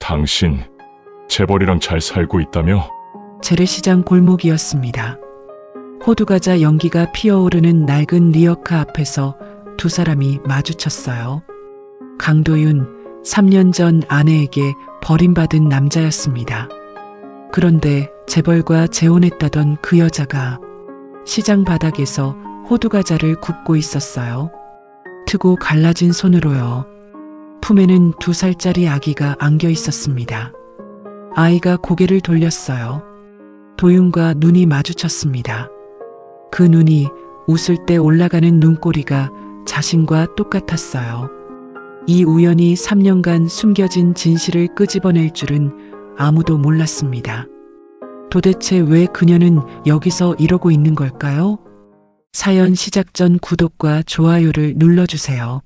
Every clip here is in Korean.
당신, 재벌이랑 잘 살고 있다며? 재래시장 골목이었습니다. 호두과자 연기가 피어오르는 낡은 리어카 앞에서 두 사람이 마주쳤어요. 강도윤, 3년 전 아내에게 버림받은 남자였습니다. 그런데 재벌과 재혼했다던 그 여자가 시장 바닥에서 호두과자를 굽고 있었어요. 트고 갈라진 손으로요. 품에는 2살짜리 아기가 안겨 있었습니다. 아이가 고개를 돌렸어요. 도윤과 눈이 마주쳤습니다. 그 눈이 웃을 때 올라가는 눈꼬리가 자신과 똑같았어요. 이 우연이 3년간 숨겨진 진실을 끄집어낼 줄은 아무도 몰랐습니다. 도대체 왜 그녀는 여기서 이러고 있는 걸까요? 사연 시작 전 구독과 좋아요를 눌러주세요.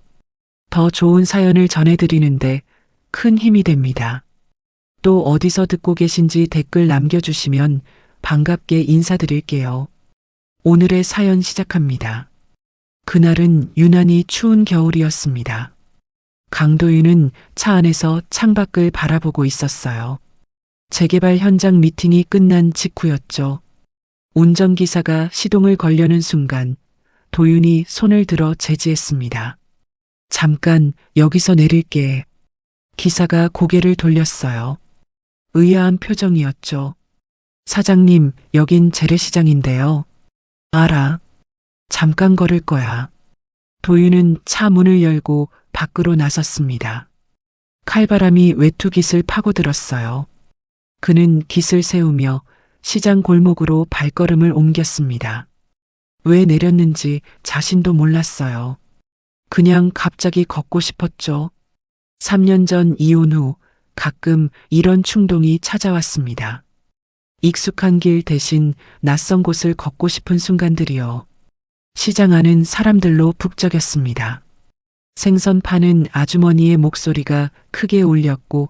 더 좋은 사연을 전해드리는데 큰 힘이 됩니다. 또 어디서 듣고 계신지 댓글 남겨주시면 반갑게 인사드릴게요. 오늘의 사연 시작합니다. 그날은 유난히 추운 겨울이었습니다. 강도윤은 차 안에서 창밖을 바라보고 있었어요. 재개발 현장 미팅이 끝난 직후였죠. 운전기사가 시동을 걸려는 순간 도윤이 손을 들어 제지했습니다. 잠깐 여기서 내릴게. 기사가 고개를 돌렸어요. 의아한 표정이었죠. 사장님, 여긴 재래시장인데요. 알아. 잠깐 걸을 거야. 도윤은 차 문을 열고 밖으로 나섰습니다. 칼바람이 외투깃을 파고들었어요. 그는 깃을 세우며 시장 골목으로 발걸음을 옮겼습니다. 왜 내렸는지 자신도 몰랐어요. 그냥 갑자기 걷고 싶었죠. 3년 전 이혼 후 가끔 이런 충동이 찾아왔습니다. 익숙한 길 대신 낯선 곳을 걷고 싶은 순간들이요. 시장 안은 사람들로 북적였습니다. 생선 파는 아주머니의 목소리가 크게 울렸고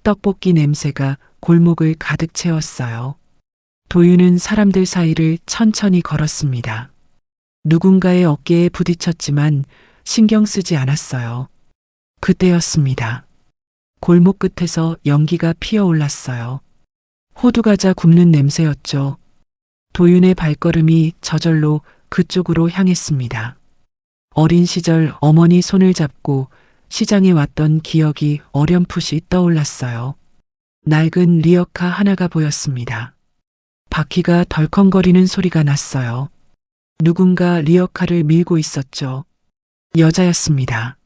떡볶이 냄새가 골목을 가득 채웠어요. 도윤은 사람들 사이를 천천히 걸었습니다. 누군가의 어깨에 부딪혔지만 신경 쓰지 않았어요. 그때였습니다. 골목 끝에서 연기가 피어올랐어요. 호두과자 굽는 냄새였죠. 도윤의 발걸음이 저절로 그쪽으로 향했습니다. 어린 시절 어머니 손을 잡고 시장에 왔던 기억이 어렴풋이 떠올랐어요. 낡은 리어카 하나가 보였습니다. 바퀴가 덜컹거리는 소리가 났어요. 누군가 리어카를 밀고 있었죠. 여자였습니다.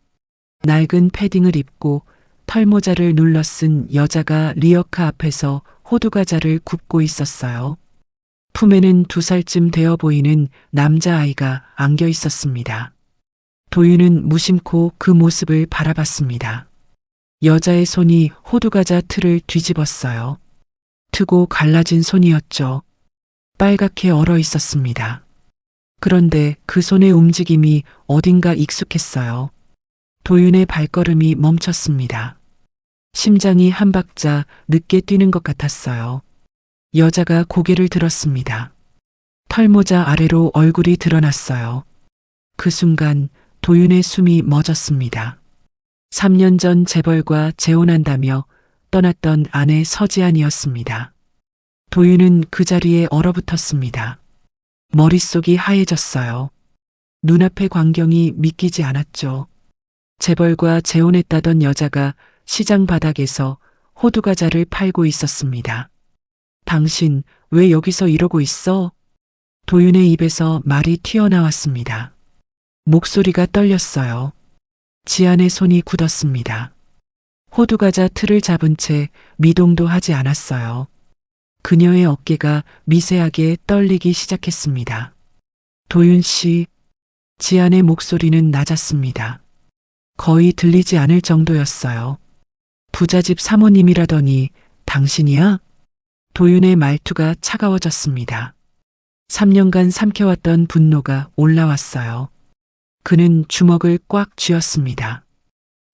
낡은 패딩을 입고 털모자를 눌러 쓴 여자가 리어카 앞에서 호두과자를 굽고 있었어요. 품에는 2살쯤 되어 보이는 남자아이가 안겨 있었습니다. 도윤은 무심코 그 모습을 바라봤습니다. 여자의 손이 호두과자 틀을 뒤집었어요. 트고 갈라진 손이었죠. 빨갛게 얼어 있었습니다. 그런데 그 손의 움직임이 어딘가 익숙했어요. 도윤의 발걸음이 멈췄습니다. 심장이 한 박자 늦게 뛰는 것 같았어요. 여자가 고개를 들었습니다. 털모자 아래로 얼굴이 드러났어요. 그 순간 도윤의 숨이 멎었습니다. 3년 전 재벌과 재혼한다며 떠났던 아내 서지안이었습니다. 도윤은 그 자리에 얼어붙었습니다. 머릿속이 하얘졌어요. 눈앞의 광경이 믿기지 않았죠. 재벌과 재혼했다던 여자가 시장 바닥에서 호두과자를 팔고 있었습니다. 당신 왜 여기서 이러고 있어? 도윤의 입에서 말이 튀어나왔습니다. 목소리가 떨렸어요. 지안의 손이 굳었습니다. 호두과자 틀을 잡은 채 미동도 하지 않았어요. 그녀의 어깨가 미세하게 떨리기 시작했습니다. 도윤 씨, 지안의 목소리는 낮았습니다. 거의 들리지 않을 정도였어요. 부잣집 사모님이라더니 당신이야? 도윤의 말투가 차가워졌습니다. 3년간 삼켜왔던 분노가 올라왔어요. 그는 주먹을 꽉 쥐었습니다.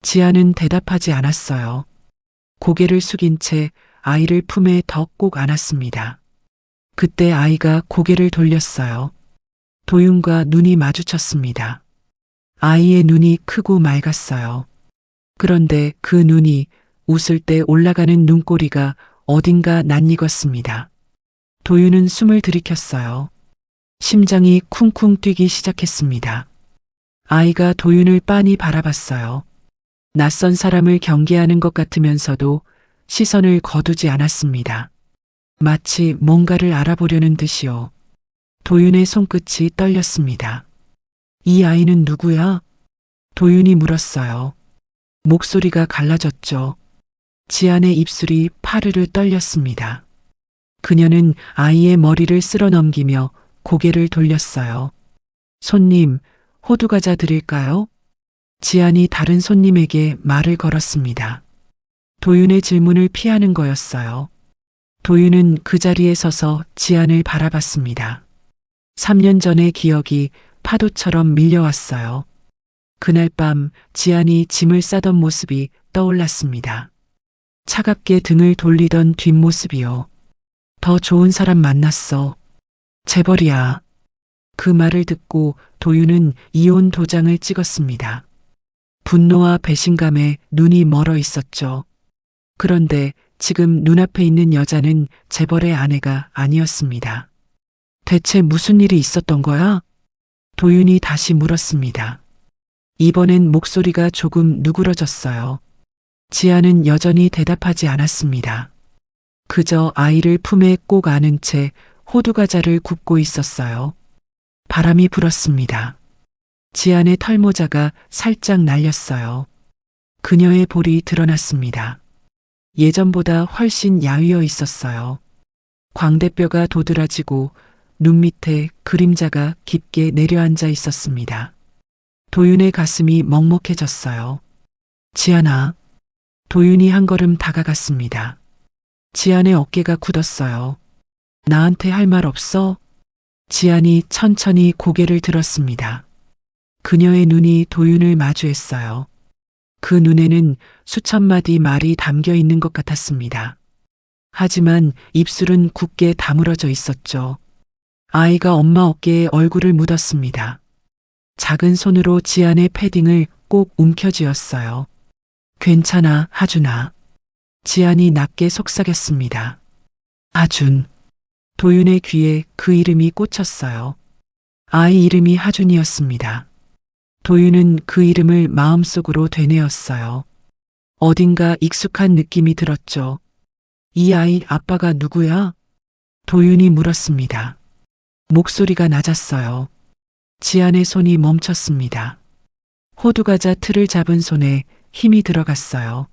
지아는 대답하지 않았어요. 고개를 숙인 채 아이를 품에 더 꼭 안았습니다. 그때 아이가 고개를 돌렸어요. 도윤과 눈이 마주쳤습니다. 아이의 눈이 크고 맑았어요. 그런데 그 눈이 웃을 때 올라가는 눈꼬리가 어딘가 낯익었습니다. 도윤은 숨을 들이켰어요. 심장이 쿵쿵 뛰기 시작했습니다. 아이가 도윤을 빤히 바라봤어요. 낯선 사람을 경계하는 것 같으면서도 시선을 거두지 않았습니다. 마치 뭔가를 알아보려는 듯이요. 도윤의 손끝이 떨렸습니다. 이 아이는 누구야? 도윤이 물었어요. 목소리가 갈라졌죠. 지안의 입술이 파르르 떨렸습니다. 그녀는 아이의 머리를 쓸어 넘기며 고개를 돌렸어요. 손님, 호두과자 드릴까요? 지안이 다른 손님에게 말을 걸었습니다. 도윤의 질문을 피하는 거였어요. 도윤은 그 자리에 서서 지안을 바라봤습니다. 3년 전의 기억이 파도처럼 밀려왔어요. 그날 밤 지안이 짐을 싸던 모습이 떠올랐습니다. 차갑게 등을 돌리던 뒷모습이요. 더 좋은 사람 만났어. 재벌이야. 그 말을 듣고 도윤은 이혼 도장을 찍었습니다. 분노와 배신감에 눈이 멀어 있었죠. 그런데 지금 눈앞에 있는 여자는 재벌의 아내가 아니었습니다. 대체 무슨 일이 있었던 거야? 도윤이 다시 물었습니다. 이번엔 목소리가 조금 누그러졌어요. 지아는 여전히 대답하지 않았습니다. 그저 아이를 품에 꼭 안은 채 호두과자를 굽고 있었어요. 바람이 불었습니다. 지안의 털모자가 살짝 날렸어요. 그녀의 볼이 드러났습니다. 예전보다 훨씬 야위어 있었어요. 광대뼈가 도드라지고 눈 밑에 그림자가 깊게 내려앉아 있었습니다. 도윤의 가슴이 먹먹해졌어요. 지안아. 도윤이 한 걸음 다가갔습니다. 지안의 어깨가 굳었어요. 나한테 할 말 없어? 지안이 천천히 고개를 들었습니다. 그녀의 눈이 도윤을 마주했어요. 그 눈에는 수천 마디 말이 담겨 있는 것 같았습니다. 하지만 입술은 굳게 다물어져 있었죠. 아이가 엄마 어깨에 얼굴을 묻었습니다. 작은 손으로 지안의 패딩을 꼭 움켜쥐었어요. 괜찮아, 하준아. 지안이 낮게 속삭였습니다. 하준. 도윤의 귀에 그 이름이 꽂혔어요. 아이 이름이 하준이었습니다. 도윤은 그 이름을 마음속으로 되뇌었어요. 어딘가 익숙한 느낌이 들었죠. 이 아이 아빠가 누구야? 도윤이 물었습니다. 목소리가 낮았어요. 지안의 손이 멈췄습니다. 호두과자 틀을 잡은 손에 힘이 들어갔어요.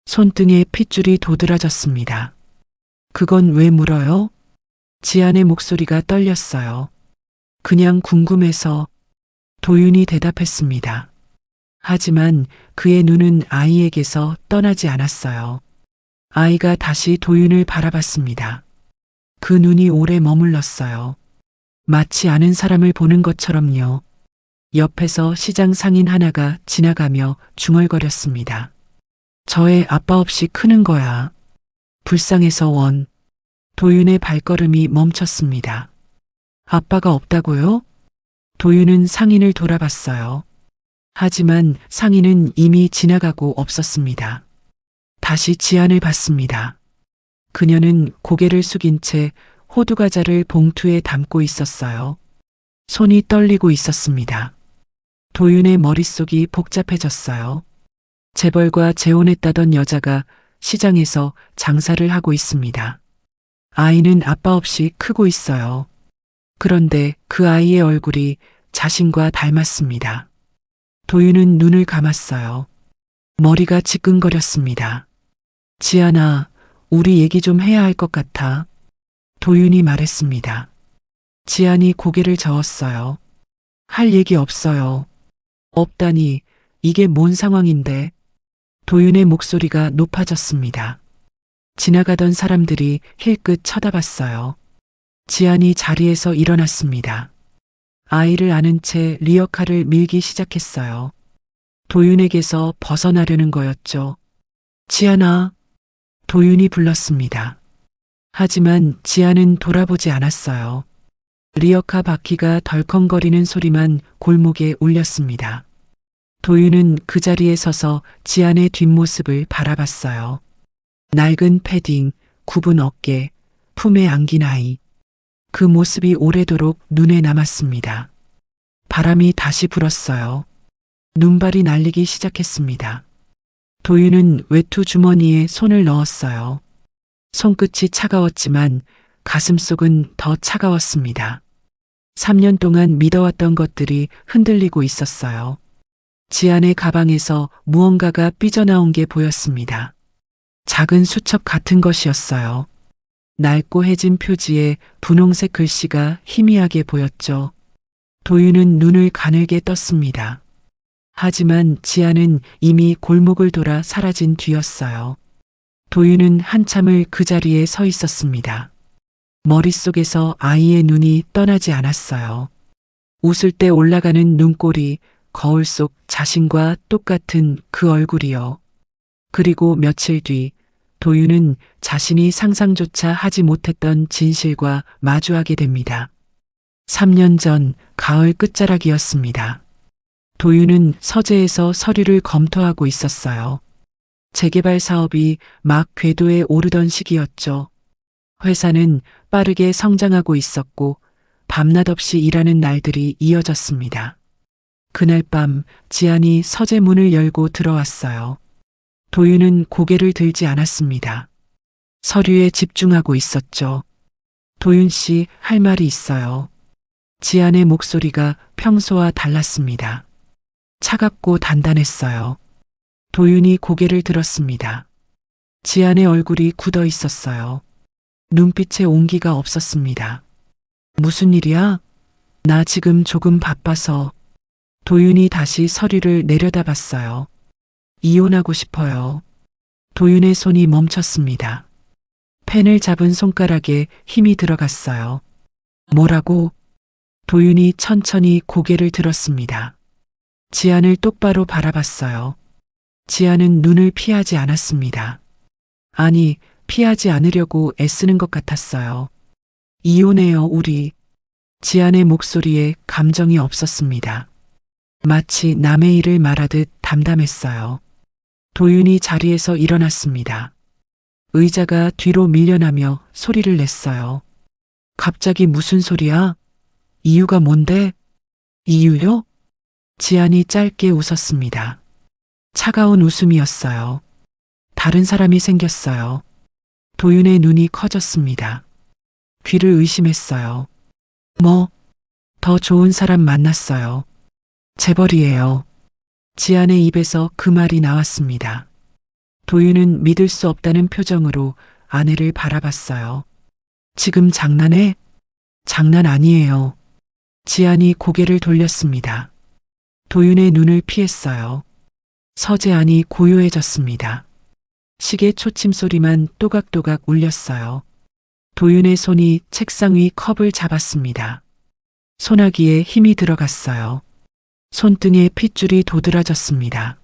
손등에 핏줄이 도드라졌습니다. 그건 왜 물어요? 지안의 목소리가 떨렸어요. 그냥 궁금해서. 도윤이 대답했습니다. 하지만 그의 눈은 아이에게서 떠나지 않았어요. 아이가 다시 도윤을 바라봤습니다. 그 눈이 오래 머물렀어요. 마치 아는 사람을 보는 것처럼요. 옆에서 시장 상인 하나가 지나가며 중얼거렸습니다. 저의 아빠 없이 크는 거야. 불쌍해서 원. 도윤의 발걸음이 멈췄습니다. 아빠가 없다고요? 도윤은 상인을 돌아봤어요. 하지만 상인은 이미 지나가고 없었습니다. 다시 지안을 봤습니다. 그녀는 고개를 숙인 채 호두과자를 봉투에 담고 있었어요. 손이 떨리고 있었습니다. 도윤의 머릿속이 복잡해졌어요. 재벌과 재혼했다던 여자가 시장에서 장사를 하고 있습니다. 아이는 아빠 없이 크고 있어요. 그런데 그 아이의 얼굴이 자신과 닮았습니다. 도윤은 눈을 감았어요. 머리가 지끈거렸습니다. 지안아, 우리 얘기 좀 해야 할 것 같아. 도윤이 말했습니다. 지안이 고개를 저었어요. 할 얘기 없어요. 없다니, 이게 뭔 상황인데? 도윤의 목소리가 높아졌습니다. 지나가던 사람들이 힐끗 쳐다봤어요. 지안이 자리에서 일어났습니다. 아이를 안은 채 리어카를 밀기 시작했어요. 도윤에게서 벗어나려는 거였죠. 지안아. 도윤이 불렀습니다. 하지만 지안은 돌아보지 않았어요. 리어카 바퀴가 덜컹거리는 소리만 골목에 울렸습니다. 도윤은 그 자리에 서서 지안의 뒷모습을 바라봤어요. 낡은 패딩, 굽은 어깨, 품에 안긴 아이. 그 모습이 오래도록 눈에 남았습니다. 바람이 다시 불었어요. 눈발이 날리기 시작했습니다. 도윤은 외투 주머니에 손을 넣었어요. 손끝이 차가웠지만 가슴속은 더 차가웠습니다. 3년 동안 믿어왔던 것들이 흔들리고 있었어요. 지안의 가방에서 무언가가 삐져나온 게 보였습니다. 작은 수첩 같은 것이었어요. 낡고 해진 표지에 분홍색 글씨가 희미하게 보였죠. 도윤은 눈을 가늘게 떴습니다. 하지만 지안은 이미 골목을 돌아 사라진 뒤였어요. 도윤은 한참을 그 자리에 서 있었습니다. 머릿속에서 아이의 눈이 떠나지 않았어요. 웃을 때 올라가는 눈꼬리, 거울 속 자신과 똑같은 그 얼굴이요. 그리고 며칠 뒤 도윤은 자신이 상상조차 하지 못했던 진실과 마주하게 됩니다. 3년 전 가을 끝자락이었습니다. 도윤은 서재에서 서류를 검토하고 있었어요. 재개발 사업이 막 궤도에 오르던 시기였죠. 회사는 빠르게 성장하고 있었고 밤낮 없이 일하는 날들이 이어졌습니다. 그날 밤 지안이 서재 문을 열고 들어왔어요. 도윤은 고개를 들지 않았습니다. 서류에 집중하고 있었죠. 도윤 씨, 할 말이 있어요. 지안의 목소리가 평소와 달랐습니다. 차갑고 단단했어요. 도윤이 고개를 들었습니다. 지안의 얼굴이 굳어 있었어요. 눈빛에 온기가 없었습니다. 무슨 일이야? 나 지금 조금 바빠서. 도윤이 다시 서류를 내려다봤어요. 이혼하고 싶어요. 도윤의 손이 멈췄습니다. 펜을 잡은 손가락에 힘이 들어갔어요. 뭐라고? 도윤이 천천히 고개를 들었습니다. 지안을 똑바로 바라봤어요. 지안은 눈을 피하지 않았습니다. 아니, 피하지 않으려고 애쓰는 것 같았어요. 이혼해요, 우리. 지안의 목소리에 감정이 없었습니다. 마치 남의 일을 말하듯 담담했어요. 도윤이 자리에서 일어났습니다. 의자가 뒤로 밀려나며 소리를 냈어요. 갑자기 무슨 소리야? 이유가 뭔데? 이유요? 지안이 짧게 웃었습니다. 차가운 웃음이었어요. 다른 사람이 생겼어요. 도윤의 눈이 커졌습니다. 귀를 의심했어요. 뭐, 더 좋은 사람 만났어요. 재벌이에요. 지안의 입에서 그 말이 나왔습니다. 도윤은 믿을 수 없다는 표정으로 아내를 바라봤어요. 지금 장난해? 장난 아니에요. 지안이 고개를 돌렸습니다. 도윤의 눈을 피했어요. 서재 안이 고요해졌습니다. 시계 초침 소리만 또각또각 울렸어요. 도윤의 손이 책상 위 컵을 잡았습니다. 소나기에 힘이 들어갔어요. 손등에 핏줄이 도드라졌습니다.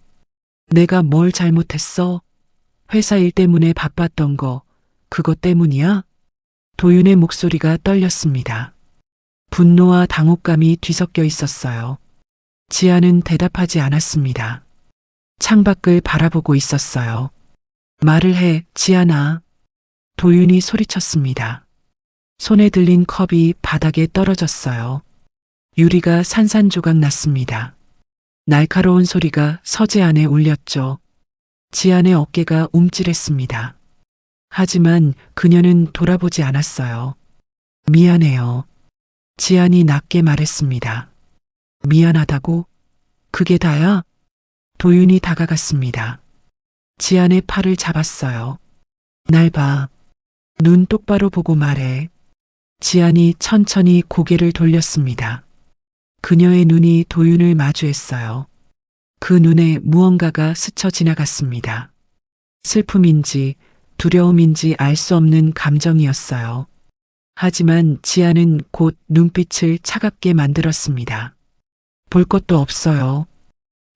내가 뭘 잘못했어? 회사 일 때문에 바빴던 거, 그것 때문이야? 도윤의 목소리가 떨렸습니다. 분노와 당혹감이 뒤섞여 있었어요. 지안은 대답하지 않았습니다. 창밖을 바라보고 있었어요. 말을 해, 지안아. 도윤이 소리쳤습니다. 손에 들린 컵이 바닥에 떨어졌어요. 유리가 산산조각 났습니다. 날카로운 소리가 서재 안에 울렸죠. 지안의 어깨가 움찔했습니다. 하지만 그녀는 돌아보지 않았어요. 미안해요. 지안이 낮게 말했습니다. 미안하다고? 그게 다야? 도윤이 다가갔습니다. 지안의 팔을 잡았어요. 날 봐. 눈 똑바로 보고 말해. 지안이 천천히 고개를 돌렸습니다. 그녀의 눈이 도윤을 마주했어요. 그 눈에 무언가가 스쳐 지나갔습니다. 슬픔인지 두려움인지 알 수 없는 감정이었어요. 하지만 지안은 곧 눈빛을 차갑게 만들었습니다. 볼 것도 없어요.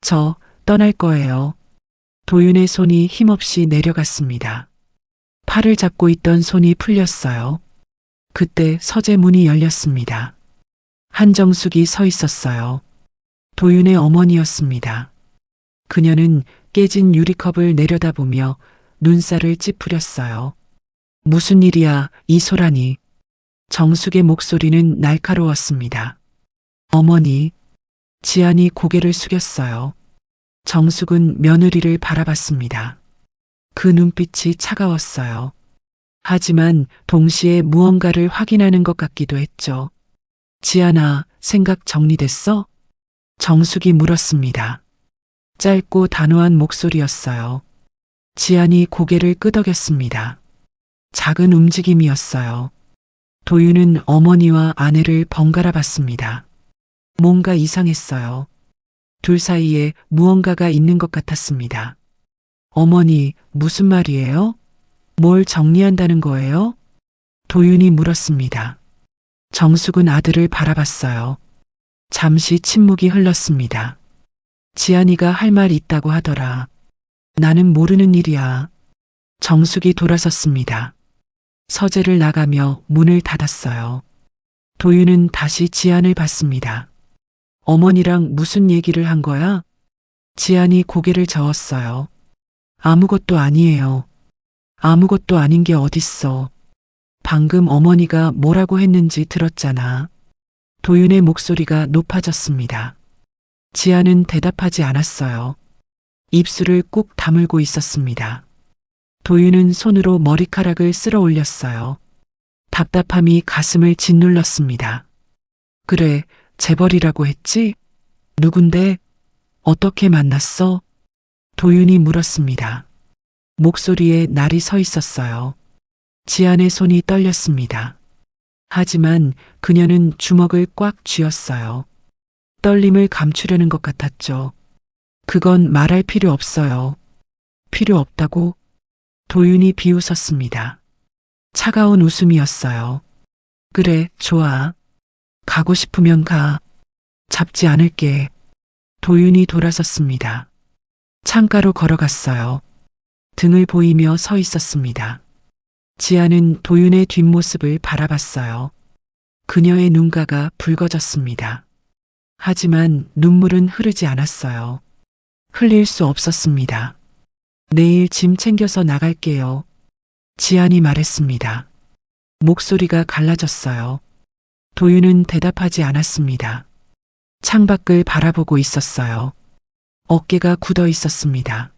저 떠날 거예요. 도윤의 손이 힘없이 내려갔습니다. 팔을 잡고 있던 손이 풀렸어요. 그때 서재 문이 열렸습니다. 한정숙이 서 있었어요. 도윤의 어머니였습니다. 그녀는 깨진 유리컵을 내려다보며 눈살을 찌푸렸어요. 무슨 일이야, 이소란이. 정숙의 목소리는 날카로웠습니다. 어머니. 지안이 고개를 숙였어요. 정숙은 며느리를 바라봤습니다. 그 눈빛이 차가웠어요. 하지만 동시에 무언가를 확인하는 것 같기도 했죠. 지안아, 생각 정리됐어? 정숙이 물었습니다. 짧고 단호한 목소리였어요. 지안이 고개를 끄덕였습니다. 작은 움직임이었어요. 도윤은 어머니와 아내를 번갈아 봤습니다. 뭔가 이상했어요. 둘 사이에 무언가가 있는 것 같았습니다. 어머니, 무슨 말이에요? 뭘 정리한다는 거예요? 도윤이 물었습니다. 정숙은 아들을 바라봤어요. 잠시 침묵이 흘렀습니다. 지안이가 할 말 있다고 하더라. 나는 모르는 일이야. 정숙이 돌아섰습니다. 서재를 나가며 문을 닫았어요. 도윤은 다시 지안을 봤습니다. 어머니랑 무슨 얘기를 한 거야? 지안이 고개를 저었어요. 아무것도 아니에요. 아무것도 아닌 게 어딨어. 방금 어머니가 뭐라고 했는지 들었잖아. 도윤의 목소리가 높아졌습니다. 지안은 대답하지 않았어요. 입술을 꾹 다물고 있었습니다. 도윤은 손으로 머리카락을 쓸어 올렸어요. 답답함이 가슴을 짓눌렀습니다. 그래, 재벌이라고 했지? 누군데? 어떻게 만났어? 도윤이 물었습니다. 목소리에 날이 서 있었어요. 지안의 손이 떨렸습니다. 하지만 그녀는 주먹을 꽉 쥐었어요. 떨림을 감추려는 것 같았죠. 그건 말할 필요 없어요. 필요 없다고? 도윤이 비웃었습니다. 차가운 웃음이었어요. 그래, 좋아. 가고 싶으면 가. 잡지 않을게. 도윤이 돌아섰습니다. 창가로 걸어갔어요. 등을 보이며 서 있었습니다. 지아는 도윤의 뒷모습을 바라봤어요. 그녀의 눈가가 붉어졌습니다. 하지만 눈물은 흐르지 않았어요. 흘릴 수 없었습니다. 내일 짐 챙겨서 나갈게요. 지안이 말했습니다. 목소리가 갈라졌어요. 도윤은 대답하지 않았습니다. 창밖을 바라보고 있었어요. 어깨가 굳어 있었습니다.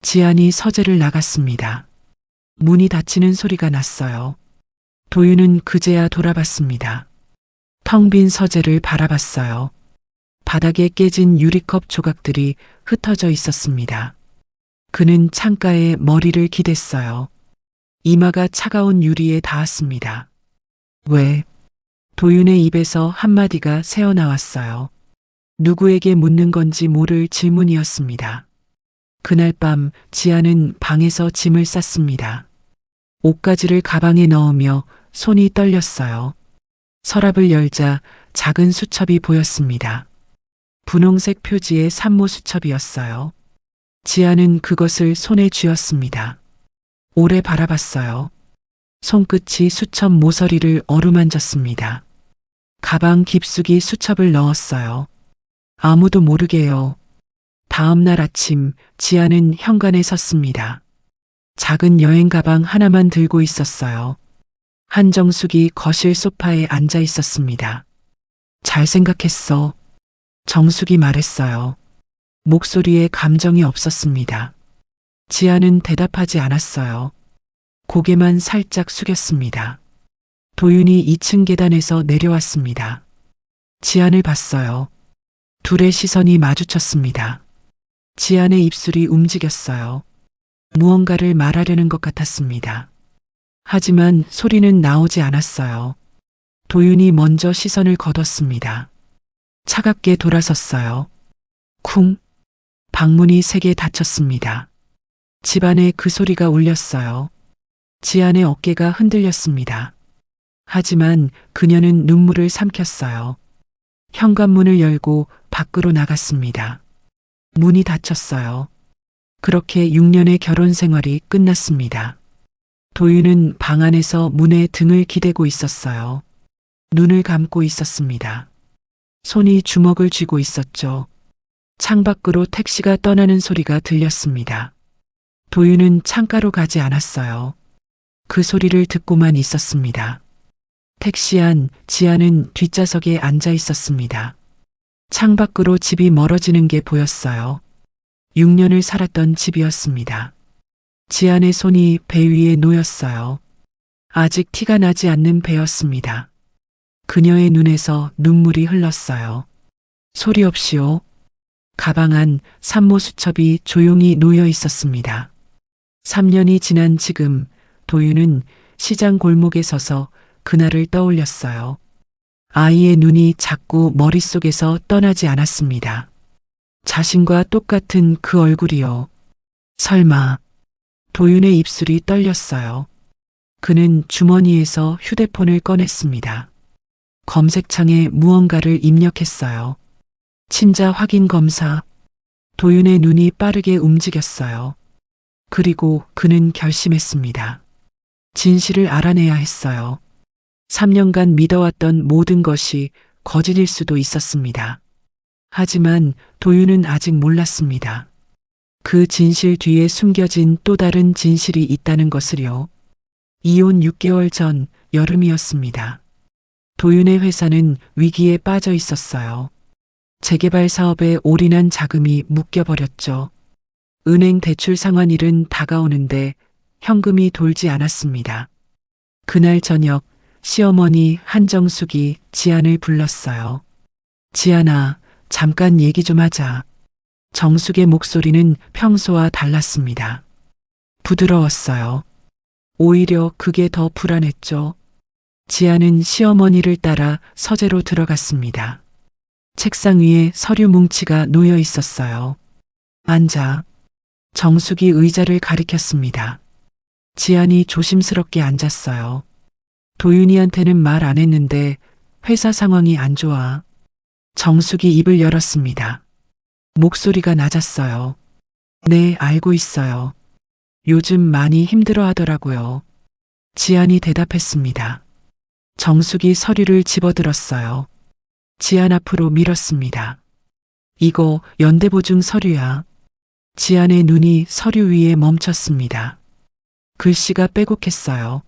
지안이 서재를 나갔습니다. 문이 닫히는 소리가 났어요. 도윤은 그제야 돌아봤습니다. 텅 빈 서재를 바라봤어요. 바닥에 깨진 유리컵 조각들이 흩어져 있었습니다. 그는 창가에 머리를 기댔어요. 이마가 차가운 유리에 닿았습니다. 왜? 도윤의 입에서 한마디가 새어나왔어요. 누구에게 묻는 건지 모를 질문이었습니다. 그날 밤 지아는 방에서 짐을 쌌습니다. 옷가지를 가방에 넣으며 손이 떨렸어요. 서랍을 열자 작은 수첩이 보였습니다. 분홍색 표지의 산모 수첩이었어요. 지아는 그것을 손에 쥐었습니다. 오래 바라봤어요. 손끝이 수첩 모서리를 어루만졌습니다. 가방 깊숙이 수첩을 넣었어요. 아무도 모르게요. 다음 날 아침 지아는 현관에 섰습니다. 작은 여행 가방 하나만 들고 있었어요. 한정숙이 거실 소파에 앉아 있었습니다. 잘 생각했어. 정숙이 말했어요. 목소리에 감정이 없었습니다. 지아는 대답하지 않았어요. 고개만 살짝 숙였습니다. 도윤이 2층 계단에서 내려왔습니다. 지안을 봤어요. 둘의 시선이 마주쳤습니다. 지안의 입술이 움직였어요. 무언가를 말하려는 것 같았습니다. 하지만 소리는 나오지 않았어요. 도윤이 먼저 시선을 거뒀습니다. 차갑게 돌아섰어요. 쿵. 방문이 3개 닫혔습니다. 집안에 그 소리가 울렸어요. 지안의 어깨가 흔들렸습니다. 하지만 그녀는 눈물을 삼켰어요. 현관문을 열고 밖으로 나갔습니다. 문이 닫혔어요. 그렇게 6년의 결혼 생활이 끝났습니다. 도윤은 방 안에서 문에 등을 기대고 있었어요. 눈을 감고 있었습니다. 손이 주먹을 쥐고 있었죠. 창밖으로 택시가 떠나는 소리가 들렸습니다. 도윤은 창가로 가지 않았어요. 그 소리를 듣고만 있었습니다. 택시 안 지아는 뒷좌석에 앉아 있었습니다. 창밖으로 집이 멀어지는 게 보였어요. 6년을 살았던 집이었습니다. 지안의 손이 배 위에 놓였어요. 아직 티가 나지 않는 배였습니다. 그녀의 눈에서 눈물이 흘렀어요. 소리 없이요. 가방 안 산모 수첩이 조용히 놓여 있었습니다. 3년이 지난 지금 도윤은 시장 골목에 서서 그날을 떠올렸어요. 아이의 눈이 자꾸 머릿속에서 떠나지 않았습니다. 자신과 똑같은 그 얼굴이요. 설마. 도윤의 입술이 떨렸어요. 그는 주머니에서 휴대폰을 꺼냈습니다. 검색창에 무언가를 입력했어요. 친자 확인 검사. 도윤의 눈이 빠르게 움직였어요. 그리고 그는 결심했습니다. 진실을 알아내야 했어요. 3년간 믿어왔던 모든 것이 거짓일 수도 있었습니다. 하지만 도윤은 아직 몰랐습니다. 그 진실 뒤에 숨겨진 또 다른 진실이 있다는 것을요. 이혼 6개월 전 여름이었습니다. 도윤의 회사는 위기에 빠져 있었어요. 재개발 사업에 올인한 자금이 묶여버렸죠. 은행 대출 상환일은 다가오는데 현금이 돌지 않았습니다. 그날 저녁 시어머니 한정숙이 지안을 불렀어요. 지안아, 잠깐 얘기 좀 하자. 정숙의 목소리는 평소와 달랐습니다. 부드러웠어요. 오히려 그게 더 불안했죠. 지안은 시어머니를 따라 서재로 들어갔습니다. 책상 위에 서류 뭉치가 놓여 있었어요. 앉아. 정숙이 의자를 가리켰습니다. 지안이 조심스럽게 앉았어요. 도윤이한테는 말 안 했는데 회사 상황이 안 좋아. 정숙이 입을 열었습니다. 목소리가 낮았어요. 네, 알고 있어요. 요즘 많이 힘들어 하더라고요. 지안이 대답했습니다. 정숙이 서류를 집어들었어요. 지안 앞으로 밀었습니다. 이거 연대보증 서류야. 지안의 눈이 서류 위에 멈췄습니다. 글씨가 빼곡했어요.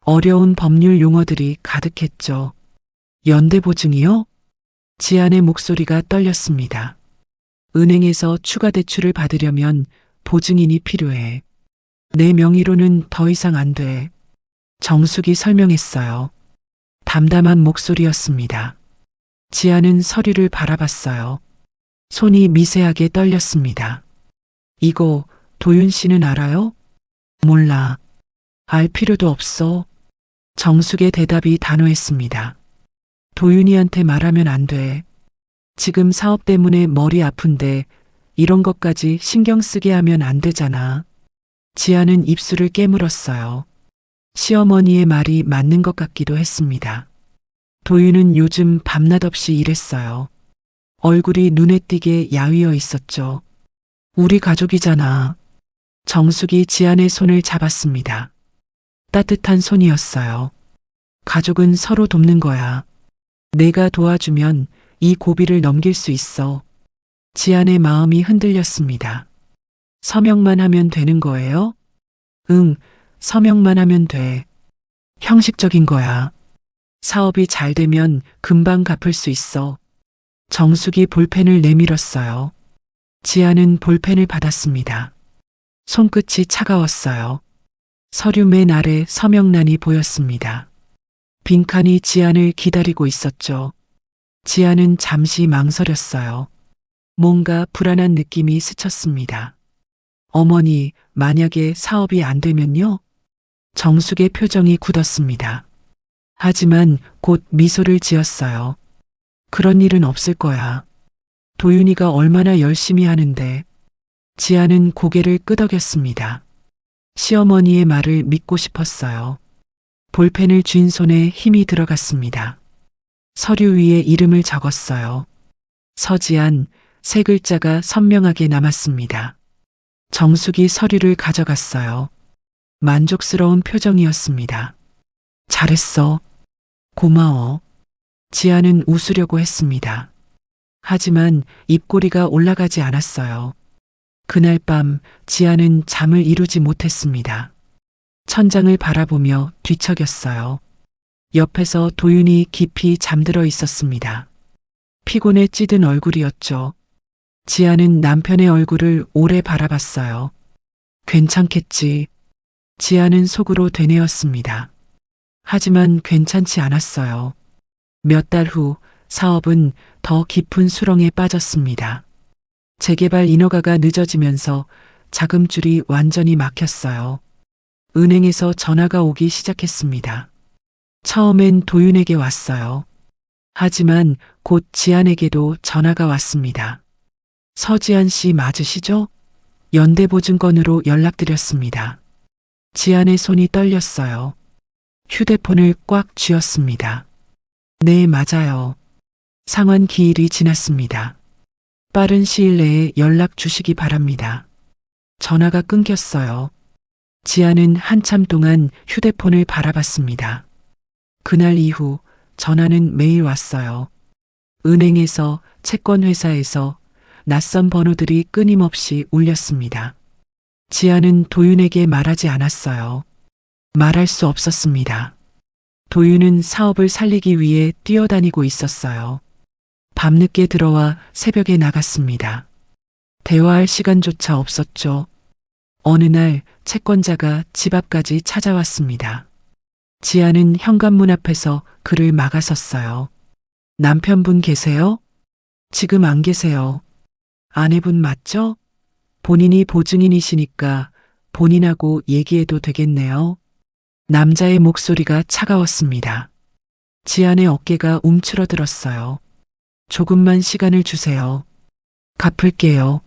어려운 법률 용어들이 가득했죠. 연대보증이요? 지안의 목소리가 떨렸습니다. 은행에서 추가 대출을 받으려면 보증인이 필요해. 내 명의로는 더 이상 안 돼. 정숙이 설명했어요. 담담한 목소리였습니다. 지안은 서류를 바라봤어요. 손이 미세하게 떨렸습니다. 이거 도윤 씨는 알아요? 몰라. 알 필요도 없어. 정숙의 대답이 단호했습니다. 도윤이한테 말하면 안 돼. 지금 사업 때문에 머리 아픈데 이런 것까지 신경 쓰게 하면 안 되잖아. 지아는 입술을 깨물었어요. 시어머니의 말이 맞는 것 같기도 했습니다. 도윤은 요즘 밤낮 없이 일했어요. 얼굴이 눈에 띄게 야위어 있었죠. 우리 가족이잖아. 정숙이 지안의 손을 잡았습니다. 따뜻한 손이었어요. 가족은 서로 돕는 거야. 내가 도와주면 이 고비를 넘길 수 있어. 지안의 마음이 흔들렸습니다. 서명만 하면 되는 거예요? 응, 서명만 하면 돼. 형식적인 거야. 사업이 잘 되면 금방 갚을 수 있어. 정숙이 볼펜을 내밀었어요. 지안은 볼펜을 받았습니다. 손끝이 차가웠어요. 서류 맨 아래 서명란이 보였습니다. 빈칸이 지안을 기다리고 있었죠. 지안은 잠시 망설였어요. 뭔가 불안한 느낌이 스쳤습니다. 어머니, 만약에 사업이 안 되면요? 정숙의 표정이 굳었습니다. 하지만 곧 미소를 지었어요. 그런 일은 없을 거야. 도윤이가 얼마나 열심히 하는데. 지안은 고개를 끄덕였습니다. 시어머니의 말을 믿고 싶었어요. 볼펜을 쥔 손에 힘이 들어갔습니다. 서류 위에 이름을 적었어요. 서지안, 세 글자가 선명하게 남았습니다. 정숙이 서류를 가져갔어요. 만족스러운 표정이었습니다. 잘했어. 고마워. 지안은 웃으려고 했습니다. 하지만 입꼬리가 올라가지 않았어요. 그날 밤 지아는 잠을 이루지 못했습니다. 천장을 바라보며 뒤척였어요. 옆에서 도윤이 깊이 잠들어 있었습니다. 피곤에 찌든 얼굴이었죠. 지아는 남편의 얼굴을 오래 바라봤어요. 괜찮겠지. 지아는 속으로 되뇌었습니다. 하지만 괜찮지 않았어요. 몇 달 후 사업은 더 깊은 수렁에 빠졌습니다. 재개발 인허가가 늦어지면서 자금줄이 완전히 막혔어요. 은행에서 전화가 오기 시작했습니다. 처음엔 도윤에게 왔어요. 하지만 곧 지안에게도 전화가 왔습니다. 서지안 씨 맞으시죠? 연대보증건으로 연락드렸습니다. 지안의 손이 떨렸어요. 휴대폰을 꽉 쥐었습니다. 네, 맞아요. 상환 기일이 지났습니다. 빠른 시일 내에 연락 주시기 바랍니다. 전화가 끊겼어요. 지아는 한참 동안 휴대폰을 바라봤습니다. 그날 이후 전화는 매일 왔어요. 은행에서, 채권회사에서 낯선 번호들이 끊임없이 울렸습니다. 지아는 도윤에게 말하지 않았어요. 말할 수 없었습니다. 도윤은 사업을 살리기 위해 뛰어다니고 있었어요. 밤늦게 들어와 새벽에 나갔습니다. 대화할 시간조차 없었죠. 어느 날 채권자가 집 앞까지 찾아왔습니다. 지아는 현관문 앞에서 그를 막아섰어요. 남편분 계세요? 지금 안 계세요. 아내분 맞죠? 본인이 보증인이시니까 본인하고 얘기해도 되겠네요. 남자의 목소리가 차가웠습니다. 지안의 어깨가 움츠러들었어요. 조금만 시간을 주세요. 갚을게요.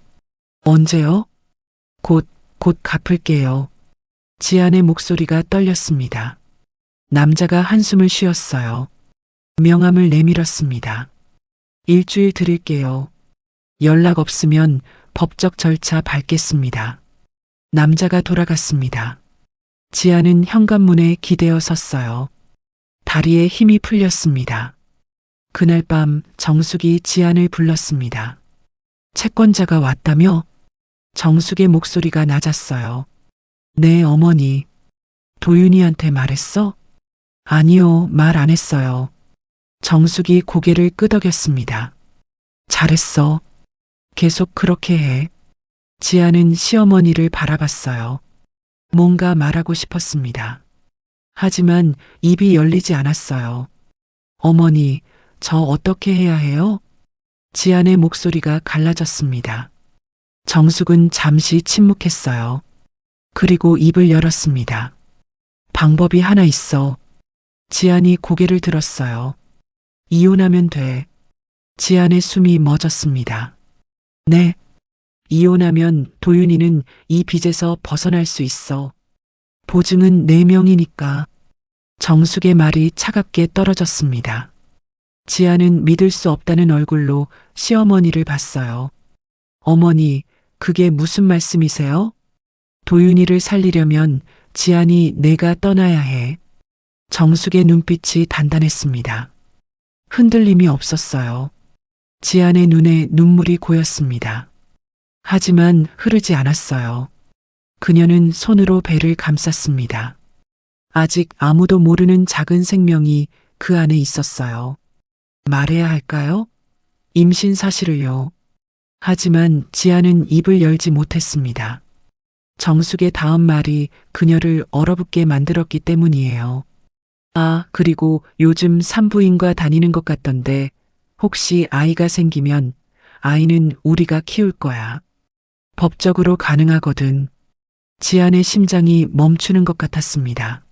언제요? 곧 갚을게요. 지안의 목소리가 떨렸습니다. 남자가 한숨을 쉬었어요. 명함을 내밀었습니다. 일주일 드릴게요. 연락 없으면 법적 절차 밟겠습니다. 남자가 돌아갔습니다. 지아는 현관문에 기대어 섰어요. 다리에 힘이 풀렸습니다. 그날 밤 정숙이 지안을 불렀습니다. 채권자가 왔다며? 정숙의 목소리가 낮았어요. 네, 어머니. 도윤이한테 말했어? 아니요, 말 안 했어요. 정숙이 고개를 끄덕였습니다. 잘했어. 계속 그렇게 해. 지아는 시어머니를 바라봤어요. 뭔가 말하고 싶었습니다. 하지만 입이 열리지 않았어요. 어머니, 저 어떻게 해야 해요? 지안의 목소리가 갈라졌습니다. 정숙은 잠시 침묵했어요. 그리고 입을 열었습니다. 방법이 하나 있어. 지안이 고개를 들었어요. 이혼하면 돼. 지안의 숨이 멎었습니다. 네. 이혼하면 도윤이는 이 빚에서 벗어날 수 있어. 보증은 4명이니까. 정숙의 말이 차갑게 떨어졌습니다. 지아는 믿을 수 없다는 얼굴로 시어머니를 봤어요. 어머니, 그게 무슨 말씀이세요? 도윤이를 살리려면 지안이 내가 떠나야 해. 정숙의 눈빛이 단단했습니다. 흔들림이 없었어요. 지안의 눈에 눈물이 고였습니다. 하지만 흐르지 않았어요. 그녀는 손으로 배를 감쌌습니다. 아직 아무도 모르는 작은 생명이 그 안에 있었어요. 말해야 할까요? 임신 사실을요. 하지만 지아는 입을 열지 못했습니다. 정숙의 다음 말이 그녀를 얼어붙게 만들었기 때문이에요. 아, 그리고 요즘 산부인과 다니는 것 같던데 혹시 아이가 생기면 아이는 우리가 키울 거야. 법적으로 가능하거든. 지안의 심장이 멈추는 것 같았습니다.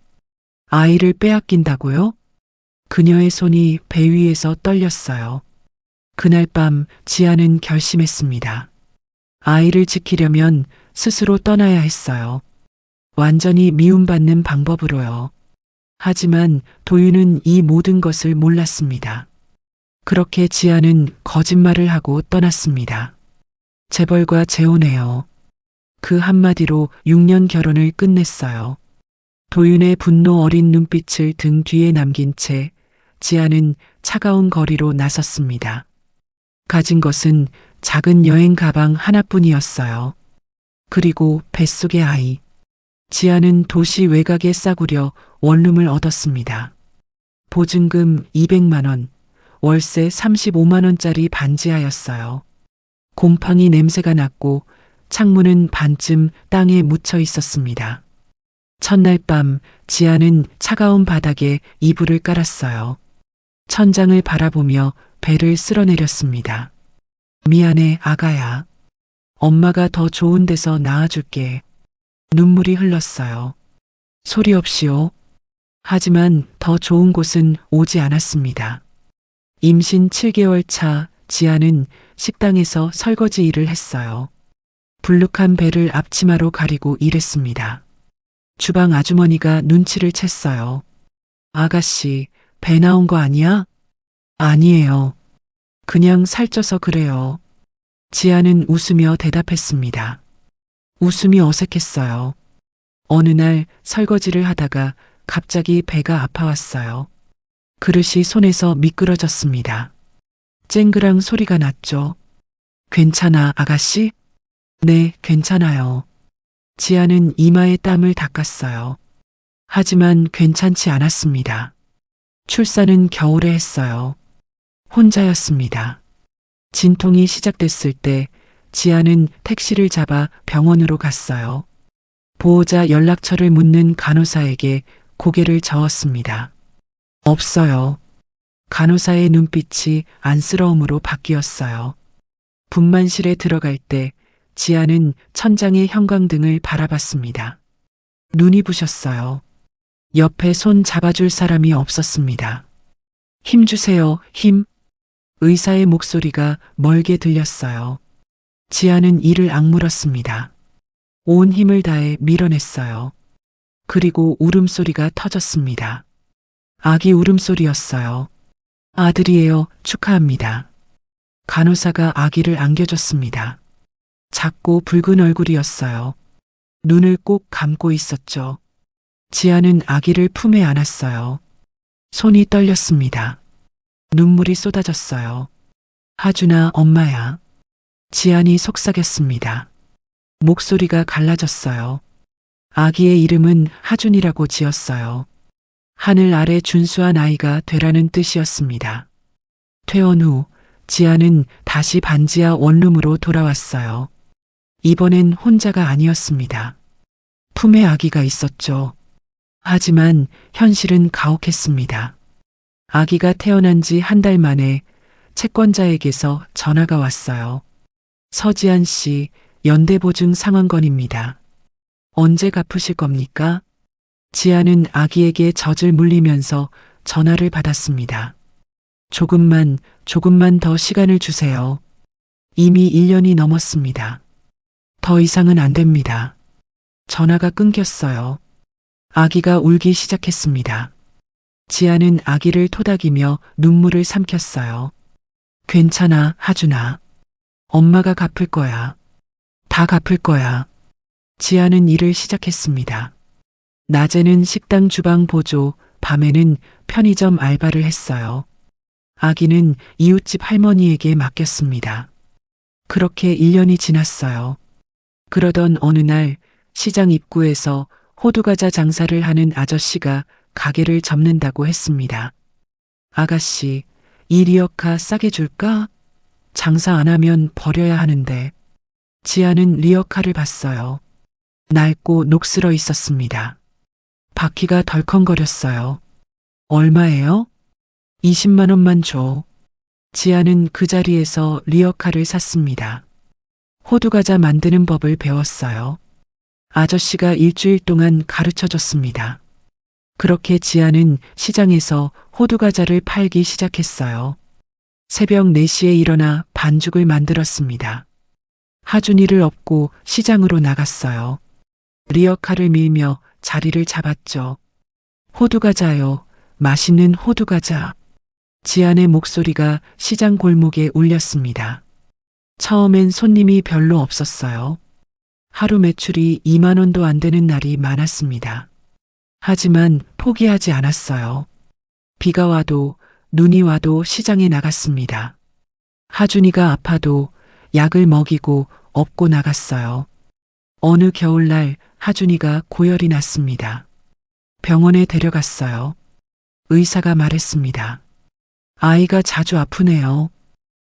아이를 빼앗긴다고요? 그녀의 손이 배 위에서 떨렸어요. 그날 밤 지안은 결심했습니다. 아이를 지키려면 스스로 떠나야 했어요. 완전히 미움받는 방법으로요. 하지만 도윤은 이 모든 것을 몰랐습니다. 그렇게 지아는 거짓말을 하고 떠났습니다. 재벌과 재혼해요. 그 한마디로 6년 결혼을 끝냈어요. 도윤의 분노 어린 눈빛을 등 뒤에 남긴 채 지아는 차가운 거리로 나섰습니다. 가진 것은 작은 여행 가방 하나뿐이었어요. 그리고 뱃속의 아이. 지아는 도시 외곽에 싸구려 원룸을 얻었습니다. 보증금 200만 원, 월세 35만 원짜리 반지하였어요. 곰팡이 냄새가 났고 창문은 반쯤 땅에 묻혀 있었습니다. 첫날 밤 지아는 차가운 바닥에 이불을 깔았어요. 천장을 바라보며 배를 쓸어내렸습니다. 미안해, 아가야. 엄마가 더 좋은 데서 낳아줄게. 눈물이 흘렀어요. 소리 없이요. 하지만 더 좋은 곳은 오지 않았습니다. 임신 7개월 차 지아는 식당에서 설거지 일을 했어요. 불룩한 배를 앞치마로 가리고 일했습니다. 주방 아주머니가 눈치를 챘어요. 아가씨, 배 나온 거 아니야? 아니에요. 그냥 살쪄서 그래요. 지아는 웃으며 대답했습니다. 웃음이 어색했어요. 어느 날 설거지를 하다가 갑자기 배가 아파왔어요. 그릇이 손에서 미끄러졌습니다. 쨍그랑 소리가 났죠. 괜찮아, 아가씨? 네, 괜찮아요. 지아는 이마에 땀을 닦았어요. 하지만 괜찮지 않았습니다. 출산은 겨울에 했어요. 혼자였습니다. 진통이 시작됐을 때 지아는 택시를 잡아 병원으로 갔어요. 보호자 연락처를 묻는 간호사에게 고개를 저었습니다. 없어요. 간호사의 눈빛이 안쓰러움으로 바뀌었어요. 분만실에 들어갈 때 지아는 천장의 형광등을 바라봤습니다. 눈이 부셨어요. 옆에 손 잡아줄 사람이 없었습니다. 힘 주세요, 힘. 의사의 목소리가 멀게 들렸어요. 지아는 이를 악물었습니다. 온 힘을 다해 밀어냈어요. 그리고 울음소리가 터졌습니다. 아기 울음소리였어요. 아들이에요. 축하합니다. 간호사가 아기를 안겨줬습니다. 작고 붉은 얼굴이었어요. 눈을 꼭 감고 있었죠. 지아는 아기를 품에 안았어요. 손이 떨렸습니다. 눈물이 쏟아졌어요. 하준아, 엄마야. 지안이 속삭였습니다. 목소리가 갈라졌어요. 아기의 이름은 하준이라고 지었어요. 하늘 아래 준수한 아이가 되라는 뜻이었습니다. 퇴원 후 지아는 다시 반지하 원룸으로 돌아왔어요. 이번엔 혼자가 아니었습니다. 품에 아기가 있었죠. 하지만 현실은 가혹했습니다. 아기가 태어난 지 한 달 만에 채권자에게서 전화가 왔어요. 서지한 씨, 연대보증 상환건입니다. 언제 갚으실 겁니까? 지아는 아기에게 젖을 물리면서 전화를 받았습니다. 조금만 더 시간을 주세요. 이미 1년이 넘었습니다. 더 이상은 안 됩니다. 전화가 끊겼어요. 아기가 울기 시작했습니다. 지아는 아기를 토닥이며 눈물을 삼켰어요. 괜찮아, 하준아. 엄마가 갚을 거야. 다 갚을 거야. 지아는 일을 시작했습니다. 낮에는 식당 주방 보조, 밤에는 편의점 알바를 했어요. 아기는 이웃집 할머니에게 맡겼습니다. 그렇게 1년이 지났어요. 그러던 어느 날 시장 입구에서 호두과자 장사를 하는 아저씨가 가게를 접는다고 했습니다. 아가씨, 이 리어카 싸게 줄까? 장사 안 하면 버려야 하는데. 지아는 리어카를 봤어요. 낡고 녹슬어 있었습니다. 바퀴가 덜컹거렸어요. 얼마예요? 20만 원만 줘. 지아는 그 자리에서 리어카를 샀습니다. 호두과자 만드는 법을 배웠어요. 아저씨가 일주일 동안 가르쳐 줬습니다. 그렇게 지아는 시장에서 호두과자를 팔기 시작했어요. 새벽 4시에 일어나 반죽을 만들었습니다. 하준이를 업고 시장으로 나갔어요. 리어카를 밀며 자리를 잡았죠. 호두과자요. 맛있는 호두과자. 지안의 목소리가 시장 골목에 울렸습니다. 처음엔 손님이 별로 없었어요. 하루 매출이 2만 원도 안 되는 날이 많았습니다. 하지만 포기하지 않았어요. 비가 와도 눈이 와도 시장에 나갔습니다. 하준이가 아파도 약을 먹이고 업고 나갔어요. 어느 겨울날 하준이가 고열이 났습니다. 병원에 데려갔어요. 의사가 말했습니다. 아이가 자주 아프네요.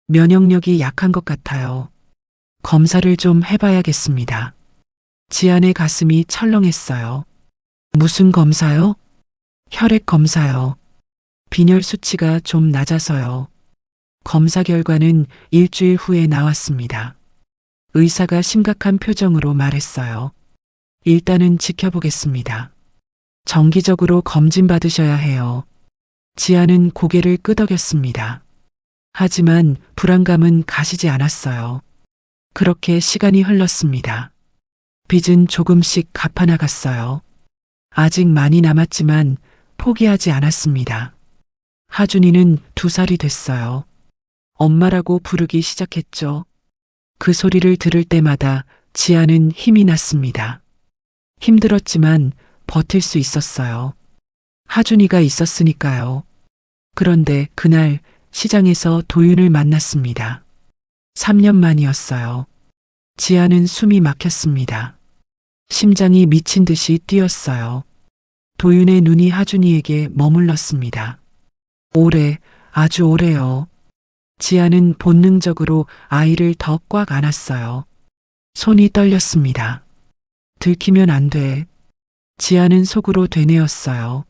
면역력이 약한 것 같아요. 검사를 좀 해봐야겠습니다. 지안의 가슴이 철렁했어요. 무슨 검사요? 혈액 검사요. 빈혈 수치가 좀 낮아서요. 검사 결과는 일주일 후에 나왔습니다. 의사가 심각한 표정으로 말했어요. 일단은 지켜보겠습니다. 정기적으로 검진 받으셔야 해요. 지아는 고개를 끄덕였습니다. 하지만 불안감은 가시지 않았어요. 그렇게 시간이 흘렀습니다. 빚은 조금씩 갚아나갔어요. 아직 많이 남았지만 포기하지 않았습니다. 하준이는 2살이 됐어요. 엄마라고 부르기 시작했죠. 그 소리를 들을 때마다 지아는 힘이 났습니다. 힘들었지만 버틸 수 있었어요. 하준이가 있었으니까요. 그런데 그날 시장에서 도윤을 만났습니다. 3년 만이었어요. 지아는 숨이 막혔습니다. 심장이 미친 듯이 뛰었어요. 도윤의 눈이 하준이에게 머물렀습니다. 오래, 아주 오래요. 지아는 본능적으로 아이를 더 꽉 안았어요. 손이 떨렸습니다. 들키면 안 돼. 지아는 속으로 되뇌었어요.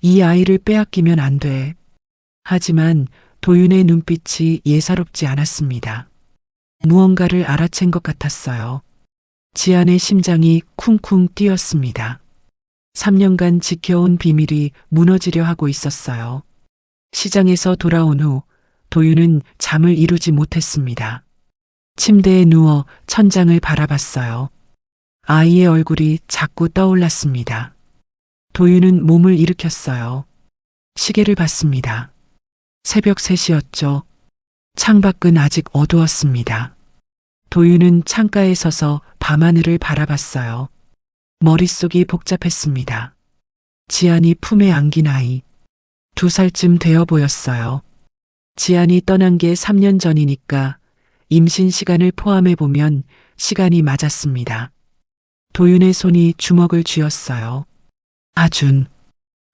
이 아이를 빼앗기면 안 돼. 하지만 도윤의 눈빛이 예사롭지 않았습니다. 무언가를 알아챈 것 같았어요. 지안의 심장이 쿵쿵 뛰었습니다. 3년간 지켜온 비밀이 무너지려 하고 있었어요. 시장에서 돌아온 후 도윤은 잠을 이루지 못했습니다. 침대에 누워 천장을 바라봤어요. 아이의 얼굴이 자꾸 떠올랐습니다. 도윤은 몸을 일으켰어요. 시계를 봤습니다. 새벽 3시였죠. 창밖은 아직 어두웠습니다. 도윤은 창가에 서서 밤하늘을 바라봤어요. 머릿속이 복잡했습니다. 지안이 품에 안긴 아이. 2살쯤 되어 보였어요. 지안이 떠난 게 3년 전이니까 임신 시간을 포함해 보면 시간이 맞았습니다. 도윤의 손이 주먹을 쥐었어요. 아준.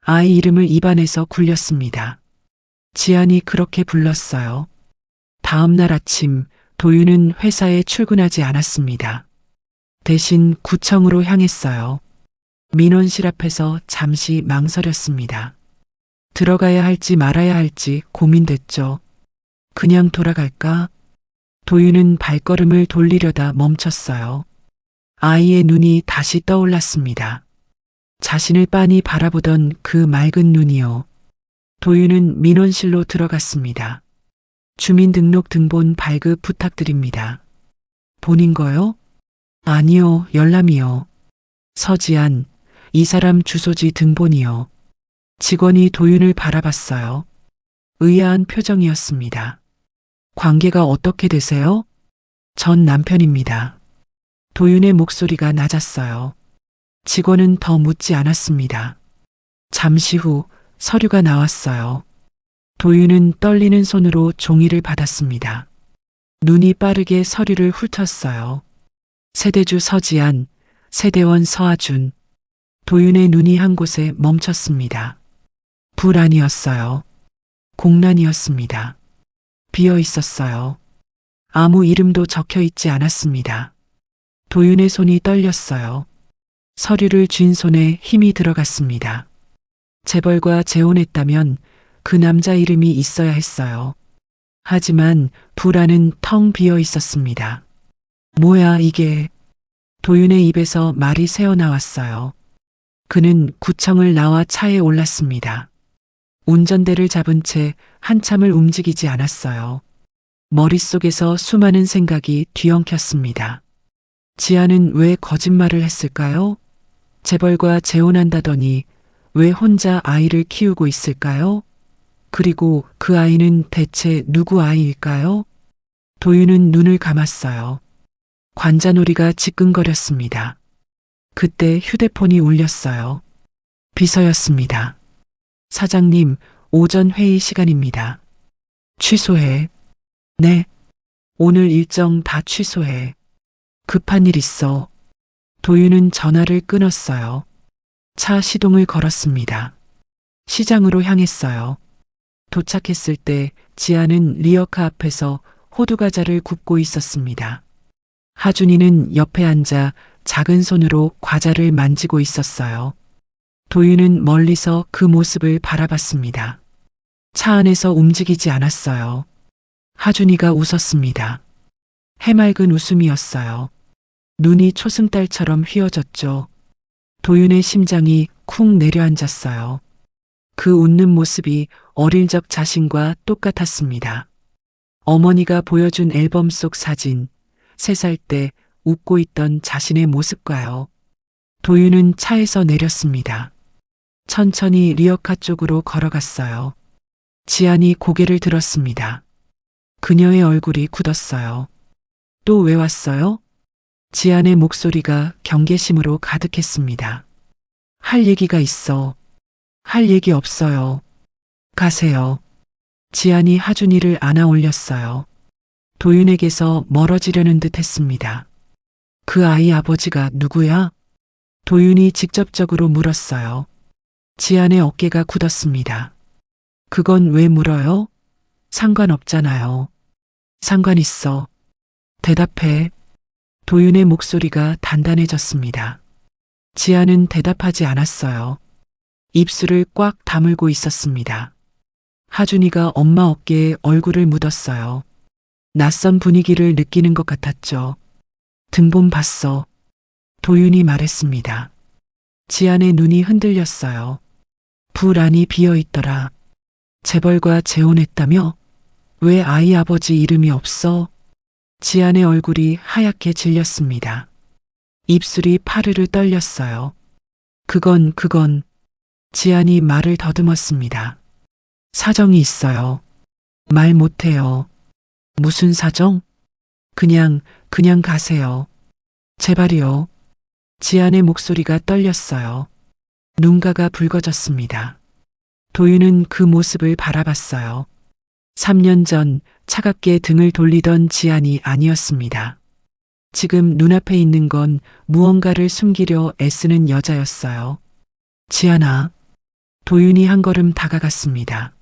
아이 이름을 입안에서 굴렸습니다. 지안이 그렇게 불렀어요. 다음 날 아침 도윤은 회사에 출근하지 않았습니다. 대신 구청으로 향했어요. 민원실 앞에서 잠시 망설였습니다. 들어가야 할지 말아야 할지 고민됐죠. 그냥 돌아갈까? 도윤은 발걸음을 돌리려다 멈췄어요. 아이의 눈이 다시 떠올랐습니다. 자신을 빤히 바라보던 그 맑은 눈이요. 도윤은 민원실로 들어갔습니다. 주민등록 등본 발급 부탁드립니다. 본인 거요? 아니요, 열람이요. 서지안, 이 사람 주소지 등본이요. 직원이 도윤을 바라봤어요. 의아한 표정이었습니다. 관계가 어떻게 되세요? 전 남편입니다. 도윤의 목소리가 낮았어요. 직원은 더 묻지 않았습니다. 잠시 후 서류가 나왔어요. 도윤은 떨리는 손으로 종이를 받았습니다. 눈이 빠르게 서류를 훑었어요. 세대주 서지안, 세대원 서아준. 도윤의 눈이 한 곳에 멈췄습니다. 불안이었어요. 공란이었습니다. 비어 있었어요. 아무 이름도 적혀 있지 않았습니다. 도윤의 손이 떨렸어요. 서류를 쥔 손에 힘이 들어갔습니다. 재벌과 재혼했다면 그 남자 이름이 있어야 했어요. 하지만 불안은 텅 비어 있었습니다. 뭐야 이게? 도윤의 입에서 말이 새어나왔어요. 그는 구청을 나와 차에 올랐습니다. 운전대를 잡은 채 한참을 움직이지 않았어요. 머릿속에서 수많은 생각이 뒤엉켰습니다. 지아는 왜 거짓말을 했을까요? 재벌과 재혼한다더니 왜 혼자 아이를 키우고 있을까요? 그리고 그 아이는 대체 누구 아이일까요? 도윤은 눈을 감았어요. 관자놀이가 지끈거렸습니다. 그때 휴대폰이 울렸어요. 비서였습니다. 사장님, 오전 회의 시간입니다. 취소해. 네. 오늘 일정 다 취소해. 급한 일 있어. 도윤은 전화를 끊었어요. 차 시동을 걸었습니다. 시장으로 향했어요. 도착했을 때 지아는 리어카 앞에서 호두과자를 굽고 있었습니다. 하준이는 옆에 앉아 작은 손으로 과자를 만지고 있었어요. 도윤은 멀리서 그 모습을 바라봤습니다. 차 안에서 움직이지 않았어요. 하준이가 웃었습니다. 해맑은 웃음이었어요. 눈이 초승달처럼 휘어졌죠. 도윤의 심장이 쿵 내려앉았어요. 그 웃는 모습이 어릴 적 자신과 똑같았습니다. 어머니가 보여준 앨범 속 사진, 3살 때 웃고 있던 자신의 모습과요. 도윤은 차에서 내렸습니다. 천천히 리어카 쪽으로 걸어갔어요. 지안이 고개를 들었습니다. 그녀의 얼굴이 굳었어요. 또 왜 왔어요? 지안의 목소리가 경계심으로 가득했습니다. 할 얘기가 있어. 할 얘기 없어요. 가세요. 지안이 하준이를 안아 올렸어요. 도윤에게서 멀어지려는 듯 했습니다. 그 아이 아버지가 누구야? 도윤이 직접적으로 물었어요. 지안의 어깨가 굳었습니다. 그건 왜 물어요? 상관없잖아요. 상관 있어. 대답해. 도윤의 목소리가 단단해졌습니다. 지아는 대답하지 않았어요. 입술을 꽉 다물고 있었습니다. 하준이가 엄마 어깨에 얼굴을 묻었어요. 낯선 분위기를 느끼는 것 같았죠. 등본 봤어. 도윤이 말했습니다. 지안의 눈이 흔들렸어요. 불안이 비어있더라. 재벌과 재혼했다며? 왜 아이 아버지 이름이 없어? 지안의 얼굴이 하얗게 질렸습니다. 입술이 파르르 떨렸어요. 그건 지안이 말을 더듬었습니다. 사정이 있어요. 말 못해요. 무슨 사정? 그냥 가세요. 제발이요. 지안의 목소리가 떨렸어요. 눈가가 붉어졌습니다. 도윤은 그 모습을 바라봤어요. 3년 전 차갑게 등을 돌리던 지안이 아니었습니다. 지금 눈앞에 있는 건 무언가를 숨기려 애쓰는 여자였어요. 지안아. 도윤이 한 걸음 다가갔습니다.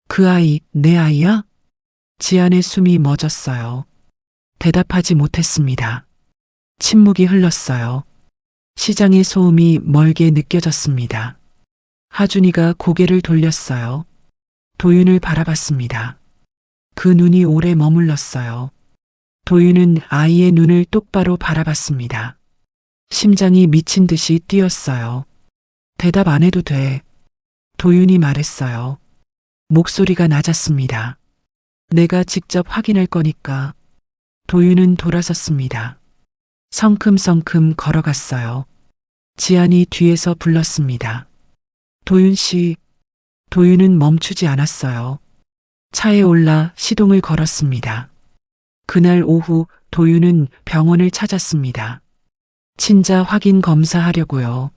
그 아이 내 아이야? 지안의 숨이 멎었어요. 대답하지 못했습니다. 침묵이 흘렀어요. 시장의 소음이 멀게 느껴졌습니다. 하준이가 고개를 돌렸어요. 도윤을 바라봤습니다. 그 눈이 오래 머물렀어요. 도윤은 아이의 눈을 똑바로 바라봤습니다. 심장이 미친 듯이 뛰었어요. 대답 안 해도 돼. 도윤이 말했어요. 목소리가 낮았습니다. 내가 직접 확인할 거니까. 도윤은 돌아섰습니다. 성큼성큼 걸어갔어요. 지안이 뒤에서 불렀습니다. 도윤 씨. 도윤은 멈추지 않았어요. 차에 올라 시동을 걸었습니다. 그날 오후 도윤은 병원을 찾았습니다. 친자 확인 검사하려고요.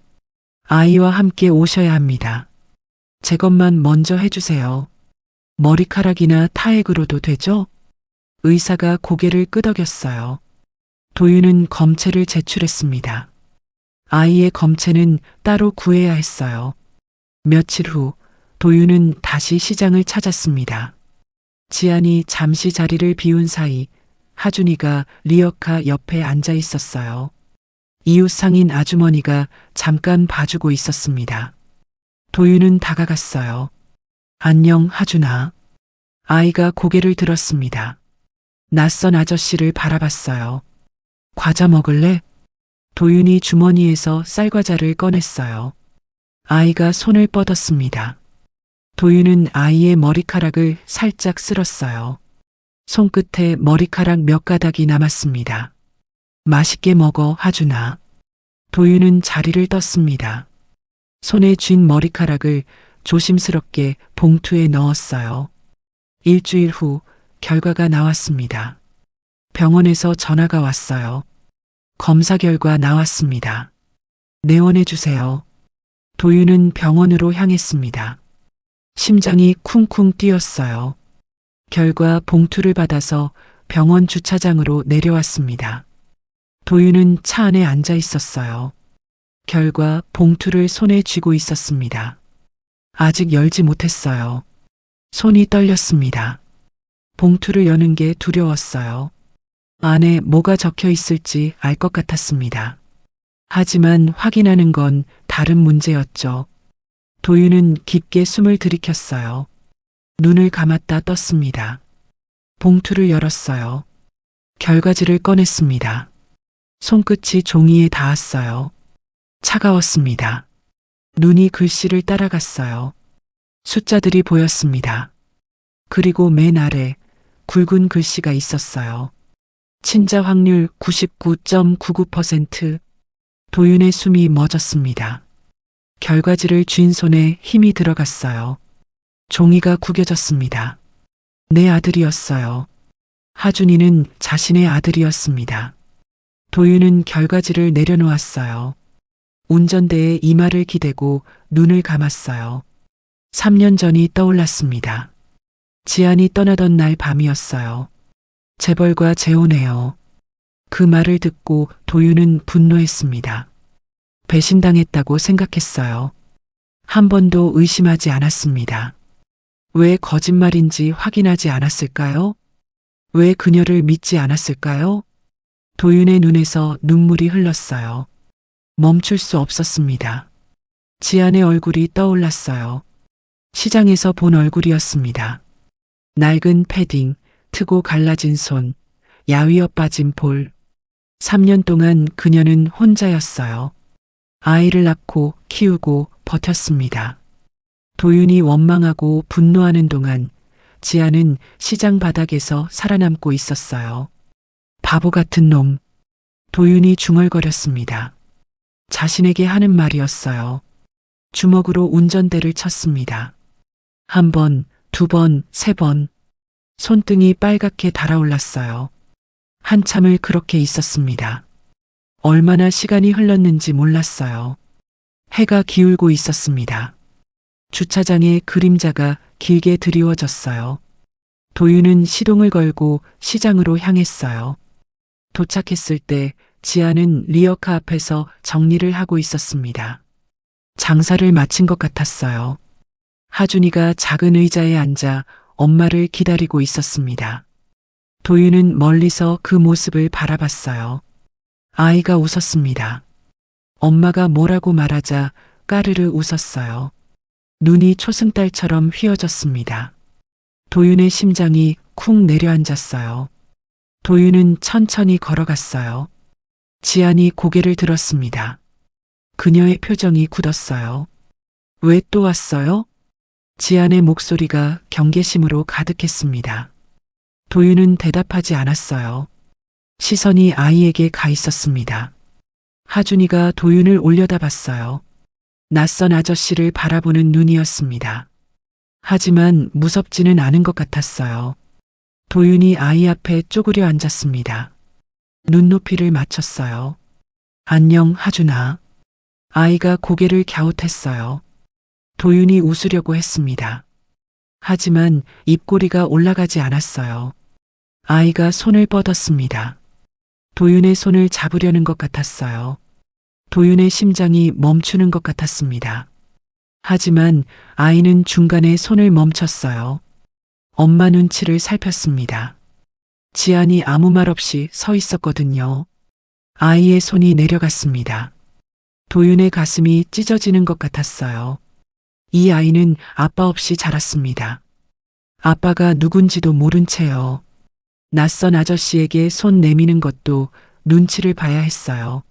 아이와 함께 오셔야 합니다. 제 것만 먼저 해주세요. 머리카락이나 타액으로도 되죠? 의사가 고개를 끄덕였어요. 도윤은 검체를 제출했습니다. 아이의 검체는 따로 구해야 했어요. 며칠 후 도윤은 다시 시장을 찾았습니다. 지안이 잠시 자리를 비운 사이 하준이가 리어카 옆에 앉아 있었어요. 이웃 상인 아주머니가 잠깐 봐주고 있었습니다. 도윤은 다가갔어요. 안녕 하준아. 아이가 고개를 들었습니다. 낯선 아저씨를 바라봤어요. 과자 먹을래? 도윤이 주머니에서 쌀과자를 꺼냈어요. 아이가 손을 뻗었습니다. 도윤은 아이의 머리카락을 살짝 쓸었어요. 손끝에 머리카락 몇 가닥이 남았습니다. 맛있게 먹어 하준아. 도윤은 자리를 떴습니다. 손에 쥔 머리카락을 조심스럽게 봉투에 넣었어요. 일주일 후 결과가 나왔습니다. 병원에서 전화가 왔어요. 검사 결과 나왔습니다. 내원해 주세요. 도윤은 병원으로 향했습니다. 심장이 쿵쿵 뛰었어요. 결과 봉투를 받아서 병원 주차장으로 내려왔습니다. 도윤은 차 안에 앉아 있었어요. 결과 봉투를 손에 쥐고 있었습니다. 아직 열지 못했어요. 손이 떨렸습니다. 봉투를 여는 게 두려웠어요. 안에 뭐가 적혀 있을지 알 것 같았습니다. 하지만 확인하는 건 다른 문제였죠. 도윤은 깊게 숨을 들이켰어요. 눈을 감았다 떴습니다. 봉투를 열었어요. 결과지를 꺼냈습니다. 손끝이 종이에 닿았어요. 차가웠습니다. 눈이 글씨를 따라갔어요. 숫자들이 보였습니다. 그리고 맨 아래 굵은 글씨가 있었어요. 친자 확률 99.99%. 도윤의 숨이 멎었습니다. 결과지를 쥔 손에 힘이 들어갔어요. 종이가 구겨졌습니다. 내 아들이었어요. 하준이는 자신의 아들이었습니다. 도윤은 결과지를 내려놓았어요. 운전대에 이마를 기대고 눈을 감았어요. 3년 전이 떠올랐습니다. 지안이 떠나던 날 밤이었어요. 재벌과 재혼해요. 그 말을 듣고 도윤은 분노했습니다. 배신당했다고 생각했어요. 한 번도 의심하지 않았습니다. 왜 거짓말인지 확인하지 않았을까요? 왜 그녀를 믿지 않았을까요? 도윤의 눈에서 눈물이 흘렀어요. 멈출 수 없었습니다. 지안의 얼굴이 떠올랐어요. 시장에서 본 얼굴이었습니다. 낡은 패딩, 트고 갈라진 손, 야위어 빠진 볼. 3년 동안 그녀는 혼자였어요. 아이를 낳고 키우고 버텼습니다. 도윤이 원망하고 분노하는 동안 지아는 시장 바닥에서 살아남고 있었어요. 바보 같은 놈. 도윤이 중얼거렸습니다. 자신에게 하는 말이었어요. 주먹으로 운전대를 쳤습니다. 한 번, 두 번, 세 번. 손등이 빨갛게 달아올랐어요. 한참을 그렇게 있었습니다. 얼마나 시간이 흘렀는지 몰랐어요. 해가 기울고 있었습니다. 주차장에 그림자가 길게 드리워졌어요. 도윤은 시동을 걸고 시장으로 향했어요. 도착했을 때 지아는 리어카 앞에서 정리를 하고 있었습니다. 장사를 마친 것 같았어요. 하준이가 작은 의자에 앉아 엄마를 기다리고 있었습니다. 도윤은 멀리서 그 모습을 바라봤어요. 아이가 웃었습니다. 엄마가 뭐라고 말하자 까르르 웃었어요. 눈이 초승달처럼 휘어졌습니다. 도윤의 심장이 쿵 내려앉았어요. 도윤은 천천히 걸어갔어요. 지안이 고개를 들었습니다. 그녀의 표정이 굳었어요. 왜 또 왔어요? 지안의 목소리가 경계심으로 가득했습니다. 도윤은 대답하지 않았어요. 시선이 아이에게 가 있었습니다. 하준이가 도윤을 올려다봤어요. 낯선 아저씨를 바라보는 눈이었습니다. 하지만 무섭지는 않은 것 같았어요. 도윤이 아이 앞에 쪼그려 앉았습니다. 눈높이를 맞췄어요. 안녕, 하준아. 아이가 고개를 갸웃했어요. 도윤이 웃으려고 했습니다. 하지만 입꼬리가 올라가지 않았어요. 아이가 손을 뻗었습니다. 도윤의 손을 잡으려는 것 같았어요. 도윤의 심장이 멈추는 것 같았습니다. 하지만 아이는 중간에 손을 멈췄어요. 엄마 눈치를 살폈습니다. 지안이 아무 말 없이 서 있었거든요. 아이의 손이 내려갔습니다. 도윤의 가슴이 찢어지는 것 같았어요. 이 아이는 아빠 없이 자랐습니다. 아빠가 누군지도 모른 채요. 낯선 아저씨에게 손 내미는 것도 눈치를 봐야 했어요.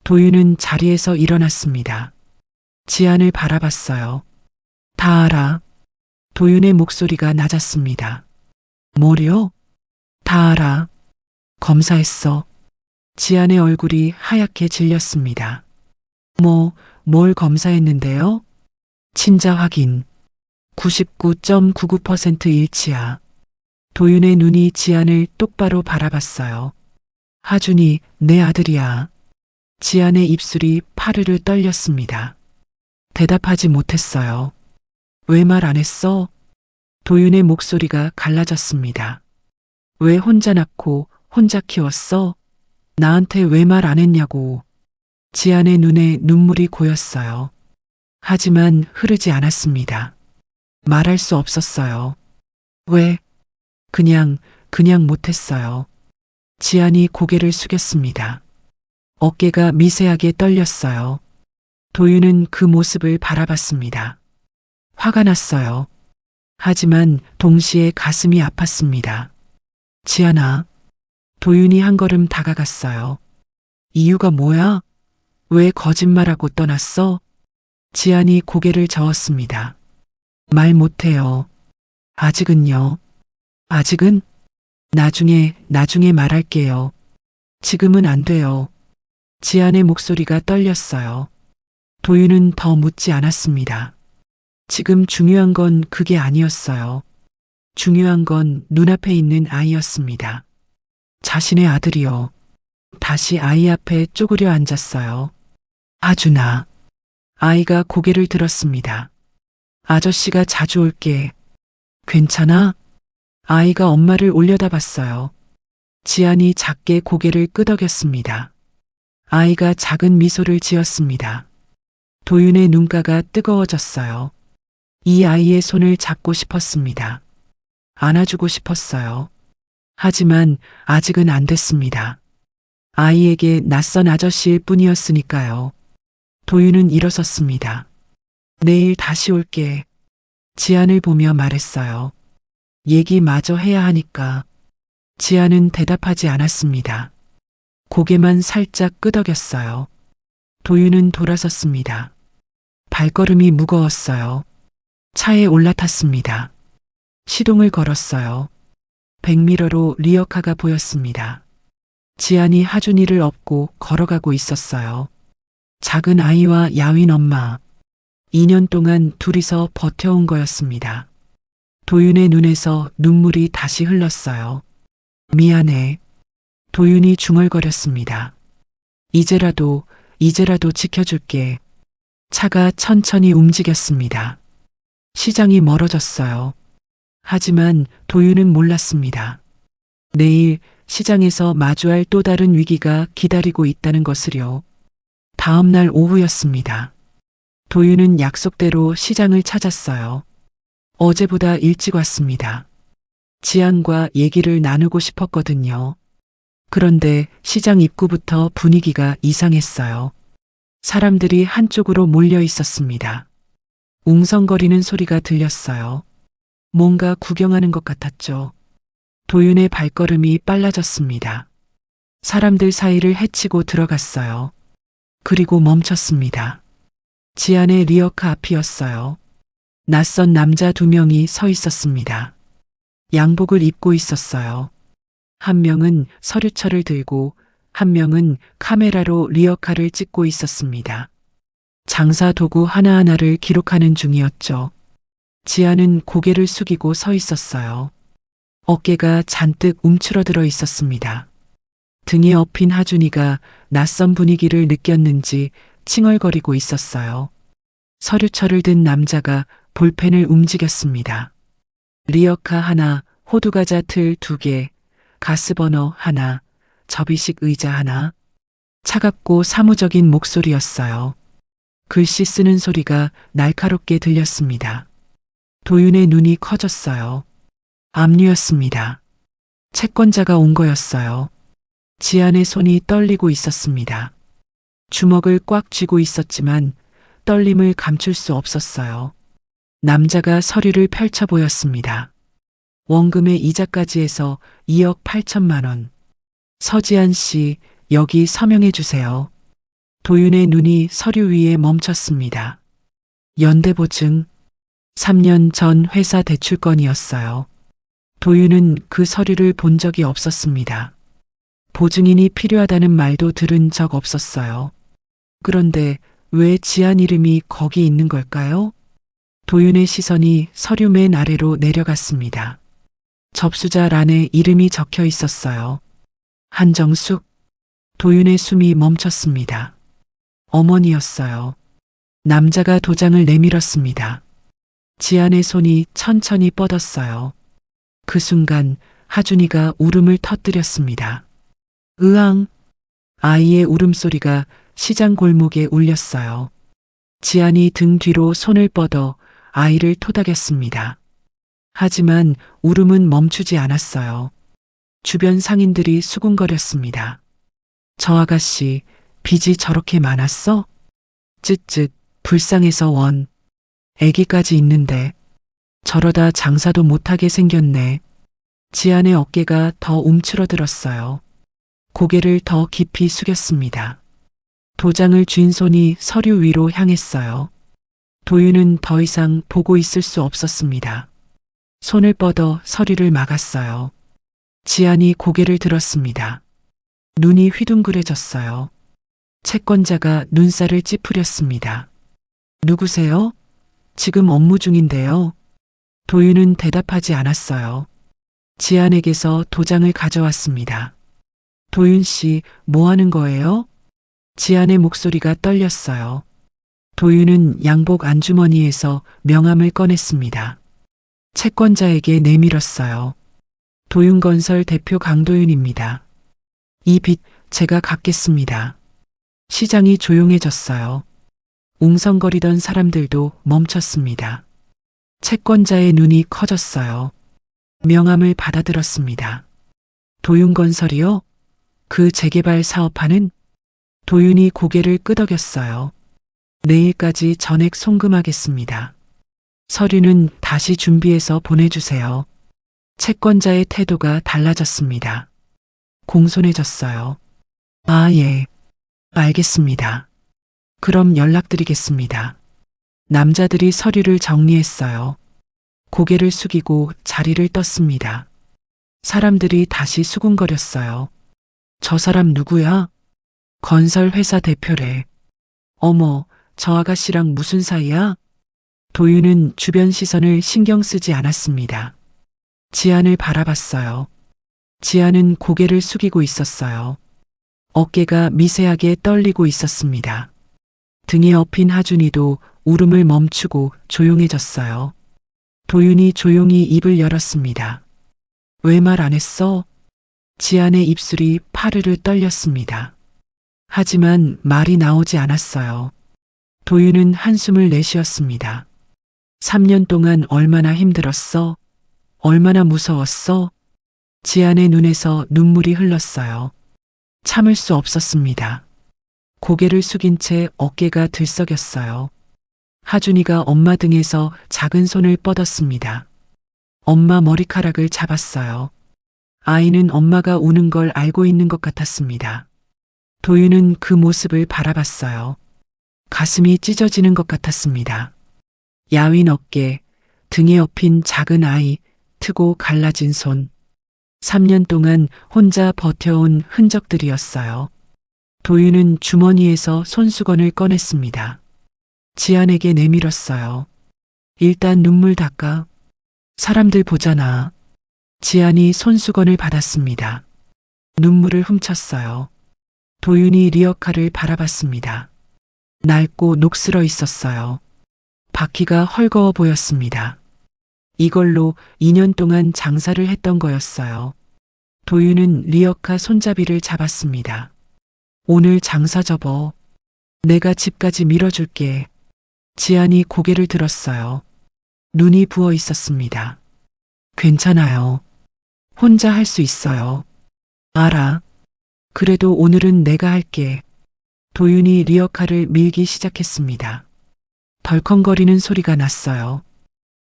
도윤은 자리에서 일어났습니다. 지안을 바라봤어요. 다 알아. 도윤의 목소리가 낮았습니다. 뭐려? 다 알아. 검사했어. 지안의 얼굴이 하얗게 질렸습니다. 뭘 검사했는데요? 친자 확인. 99.99% 일치야. 도윤의 눈이 지안을 똑바로 바라봤어요. 하준이 내 아들이야. 지안의 입술이 파르르 떨렸습니다. 대답하지 못했어요. 왜 말 안 했어? 도윤의 목소리가 갈라졌습니다. 왜 혼자 낳고 혼자 키웠어? 나한테 왜 말 안 했냐고. 지안의 눈에 눈물이 고였어요. 하지만 흐르지 않았습니다. 말할 수 없었어요. 왜? 그냥 못했어요. 지안이 고개를 숙였습니다. 어깨가 미세하게 떨렸어요. 도윤은 그 모습을 바라봤습니다. 화가 났어요. 하지만 동시에 가슴이 아팠습니다. 지안아. 도윤이 한 걸음 다가갔어요. 이유가 뭐야? 왜 거짓말하고 떠났어? 지안이 고개를 저었습니다. 말 못해요. 아직은요. 아직은? 나중에 말할게요. 지금은 안 돼요. 지안의 목소리가 떨렸어요. 도윤은 더 묻지 않았습니다. 지금 중요한 건 그게 아니었어요. 중요한 건 눈앞에 있는 아이였습니다. 자신의 아들이요. 다시 아이 앞에 쪼그려 앉았어요. 하준아. 아이가 고개를 들었습니다. 아저씨가 자주 올게. 괜찮아? 아이가 엄마를 올려다봤어요. 지안이 작게 고개를 끄덕였습니다. 아이가 작은 미소를 지었습니다. 도윤의 눈가가 뜨거워졌어요. 이 아이의 손을 잡고 싶었습니다. 안아주고 싶었어요. 하지만 아직은 안 됐습니다. 아이에게 낯선 아저씨일 뿐이었으니까요. 도윤은 일어섰습니다. 내일 다시 올게. 지안을 보며 말했어요. 얘기 마저 해야 하니까. 지안은 대답하지 않았습니다. 고개만 살짝 끄덕였어요. 도윤은 돌아섰습니다. 발걸음이 무거웠어요. 차에 올라탔습니다. 시동을 걸었어요. 백미러로 리어카가 보였습니다. 지안이 하준이를 업고 걸어가고 있었어요. 작은 아이와 야윈 엄마. 2년 동안 둘이서 버텨온 거였습니다. 도윤의 눈에서 눈물이 다시 흘렀어요. 미안해. 도윤이 중얼거렸습니다. 이제라도 지켜줄게. 차가 천천히 움직였습니다. 시장이 멀어졌어요. 하지만 도윤은 몰랐습니다. 내일 시장에서 마주할 또 다른 위기가 기다리고 있다는 것을요. 다음 날 오후였습니다. 도윤은 약속대로 시장을 찾았어요. 어제보다 일찍 왔습니다. 지안과 얘기를 나누고 싶었거든요. 그런데 시장 입구부터 분위기가 이상했어요. 사람들이 한쪽으로 몰려 있었습니다. 웅성거리는 소리가 들렸어요. 뭔가 구경하는 것 같았죠. 도윤의 발걸음이 빨라졌습니다. 사람들 사이를 헤치고 들어갔어요. 그리고 멈췄습니다. 지안의 리어카 앞이었어요. 낯선 남자 2명이 서 있었습니다. 양복을 입고 있었어요. 한 명은 서류철을 들고 한 명은 카메라로 리어카를 찍고 있었습니다. 장사 도구 하나하나를 기록하는 중이었죠. 지안은 고개를 숙이고 서 있었어요. 어깨가 잔뜩 움츠러들어 있었습니다. 등에 업힌 하준이가 낯선 분위기를 느꼈는지 칭얼거리고 있었어요. 서류철을 든 남자가 볼펜을 움직였습니다. 리어카 하나, 호두과자 틀 2개, 가스버너 하나, 접이식 의자 하나. 차갑고 사무적인 목소리였어요. 글씨 쓰는 소리가 날카롭게 들렸습니다. 도윤의 눈이 커졌어요. 압류였습니다. 채권자가 온 거였어요. 지안의 손이 떨리고 있었습니다. 주먹을 꽉 쥐고 있었지만 떨림을 감출 수 없었어요. 남자가 서류를 펼쳐 보였습니다. 원금의 이자까지 해서 2억 8천만 원. 서지안 씨, 여기 서명해 주세요. 도윤의 눈이 서류 위에 멈췄습니다. 연대보증. 3년 전 회사 대출건이었어요. 도윤은 그 서류를 본 적이 없었습니다. 보증인이 필요하다는 말도 들은 적 없었어요. 그런데 왜 지안 이름이 거기 있는 걸까요? 도윤의 시선이 서류 맨 아래로 내려갔습니다. 접수자란에 이름이 적혀 있었어요. 한정숙. 도윤의 숨이 멈췄습니다. 어머니였어요. 남자가 도장을 내밀었습니다. 지안의 손이 천천히 뻗었어요. 그 순간 하준이가 울음을 터뜨렸습니다. 으앙! 아이의 울음소리가 시장 골목에 울렸어요. 지안이 등 뒤로 손을 뻗어 아이를 토닥였습니다. 하지만 울음은 멈추지 않았어요. 주변 상인들이 수군거렸습니다. 저 아가씨, 빚이 저렇게 많았어? 쯧쯧, 불쌍해서 원. 애기까지 있는데 저러다 장사도 못하게 생겼네. 지안의 어깨가 더 움츠러들었어요. 고개를 더 깊이 숙였습니다. 도장을 쥔 손이 서류 위로 향했어요. 도윤은 더 이상 보고 있을 수 없었습니다. 손을 뻗어 서류를 막았어요. 지안이 고개를 들었습니다. 눈이 휘둥그레졌어요. 채권자가 눈살을 찌푸렸습니다. 누구세요? 지금 업무 중인데요. 도윤은 대답하지 않았어요. 지안에게서 도장을 가져왔습니다. 도윤 씨, 뭐 하는 거예요? 지안의 목소리가 떨렸어요. 도윤은 양복 안주머니에서 명함을 꺼냈습니다. 채권자에게 내밀었어요. 도윤건설 대표 강도윤입니다. 이 빚 제가 갚겠습니다. 시장이 조용해졌어요. 웅성거리던 사람들도 멈췄습니다. 채권자의 눈이 커졌어요. 명함을 받아들었습니다. 도윤건설이요? 그 재개발 사업하는? 도윤이 고개를 끄덕였어요. 내일까지 전액 송금하겠습니다. 서류는 다시 준비해서 보내주세요. 채권자의 태도가 달라졌습니다. 공손해졌어요. 아, 예. 알겠습니다. 그럼 연락드리겠습니다. 남자들이 서류를 정리했어요. 고개를 숙이고 자리를 떴습니다. 사람들이 다시 수군거렸어요. 저 사람 누구야? 건설회사 대표래. 어머, 저 아가씨랑 무슨 사이야? 도윤은 주변 시선을 신경 쓰지 않았습니다. 지안을 바라봤어요. 지안은 고개를 숙이고 있었어요. 어깨가 미세하게 떨리고 있었습니다. 등에 엎인 하준이도 울음을 멈추고 조용해졌어요. 도윤이 조용히 입을 열었습니다. 왜 말 안 했어? 지안의 입술이 파르르 떨렸습니다. 하지만 말이 나오지 않았어요. 도윤은 한숨을 내쉬었습니다. 3년 동안 얼마나 힘들었어? 얼마나 무서웠어? 지안의 눈에서 눈물이 흘렀어요. 참을 수 없었습니다. 고개를 숙인 채 어깨가 들썩였어요. 하준이가 엄마 등에서 작은 손을 뻗었습니다. 엄마 머리카락을 잡았어요. 아이는 엄마가 우는 걸 알고 있는 것 같았습니다. 도윤은 그 모습을 바라봤어요. 가슴이 찢어지는 것 같았습니다. 야윈 어깨, 등에 엎인 작은 아이, 트고 갈라진 손. 3년 동안 혼자 버텨온 흔적들이었어요. 도윤은 주머니에서 손수건을 꺼냈습니다. 지안에게 내밀었어요. 일단 눈물 닦아. 사람들 보잖아. 지안이 손수건을 받았습니다. 눈물을 훔쳤어요. 도윤이 리어카를 바라봤습니다. 낡고 녹슬어 있었어요. 바퀴가 헐거워 보였습니다. 이걸로 2년 동안 장사를 했던 거였어요. 도윤은 리어카 손잡이를 잡았습니다. 오늘 장사 접어. 내가 집까지 밀어줄게. 지안이 고개를 들었어요. 눈이 부어 있었습니다. 괜찮아요. 혼자 할 수 있어요. 알아. 그래도 오늘은 내가 할게. 도윤이 리어카를 밀기 시작했습니다. 덜컹거리는 소리가 났어요.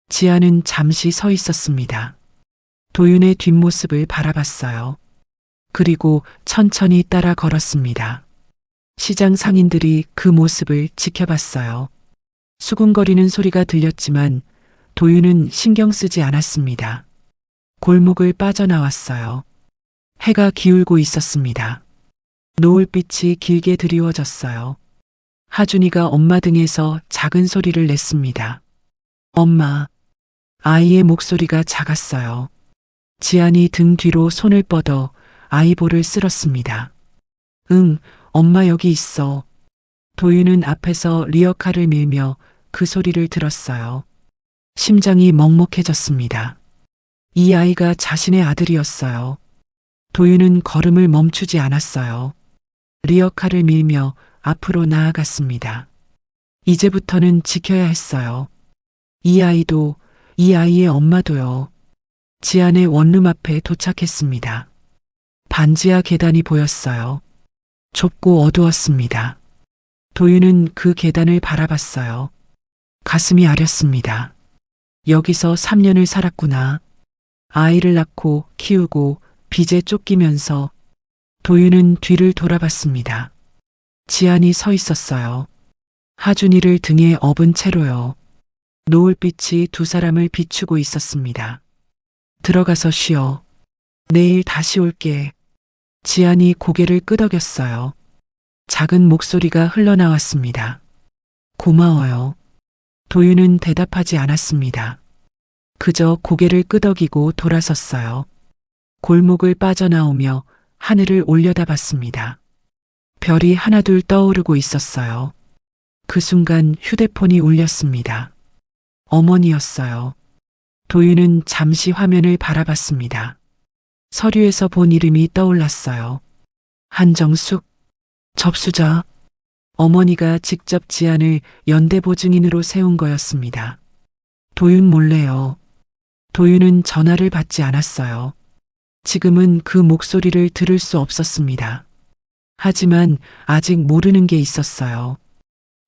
지안은 잠시 서 있었습니다. 도윤의 뒷모습을 바라봤어요. 그리고 천천히 따라 걸었습니다. 시장 상인들이 그 모습을 지켜봤어요. 수군거리는 소리가 들렸지만 도윤은 신경 쓰지 않았습니다. 골목을 빠져나왔어요. 해가 기울고 있었습니다. 노을빛이 길게 드리워졌어요. 하준이가 엄마 등에서 작은 소리를 냈습니다. 엄마. 아이의 목소리가 작았어요. 지안이 등 뒤로 손을 뻗어 아이 볼을 쓸었습니다. 응, 엄마 여기 있어. 도윤은 앞에서 리어카를 밀며 그 소리를 들었어요. 심장이 먹먹해졌습니다. 이 아이가 자신의 아들이었어요. 도윤은 걸음을 멈추지 않았어요. 리어카를 밀며 앞으로 나아갔습니다. 이제부터는 지켜야 했어요. 이 아이도, 이 아이의 엄마도요. 지안의 원룸 앞에 도착했습니다. 반지하 계단이 보였어요. 좁고 어두웠습니다. 도윤은 그 계단을 바라봤어요. 가슴이 아렸습니다. 여기서 3년을 살았구나. 아이를 낳고 키우고 빚에 쫓기면서 도윤은 뒤를 돌아봤습니다. 지안이 서 있었어요. 하준이를 등에 업은 채로요. 노을빛이 두 사람을 비추고 있었습니다. 들어가서 쉬어. 내일 다시 올게. 지안이 고개를 끄덕였어요. 작은 목소리가 흘러나왔습니다. 고마워요. 도윤은 대답하지 않았습니다. 그저 고개를 끄덕이고 돌아섰어요. 골목을 빠져나오며 하늘을 올려다봤습니다. 별이 하나둘 떠오르고 있었어요. 그 순간 휴대폰이 울렸습니다. 어머니였어요. 도윤은 잠시 화면을 바라봤습니다. 서류에서 본 이름이 떠올랐어요. 한정숙. 접수자. 어머니가 직접 지안을 연대보증인으로 세운 거였습니다. 도윤 몰래요. 도윤은 전화를 받지 않았어요. 지금은 그 목소리를 들을 수 없었습니다. 하지만 아직 모르는 게 있었어요.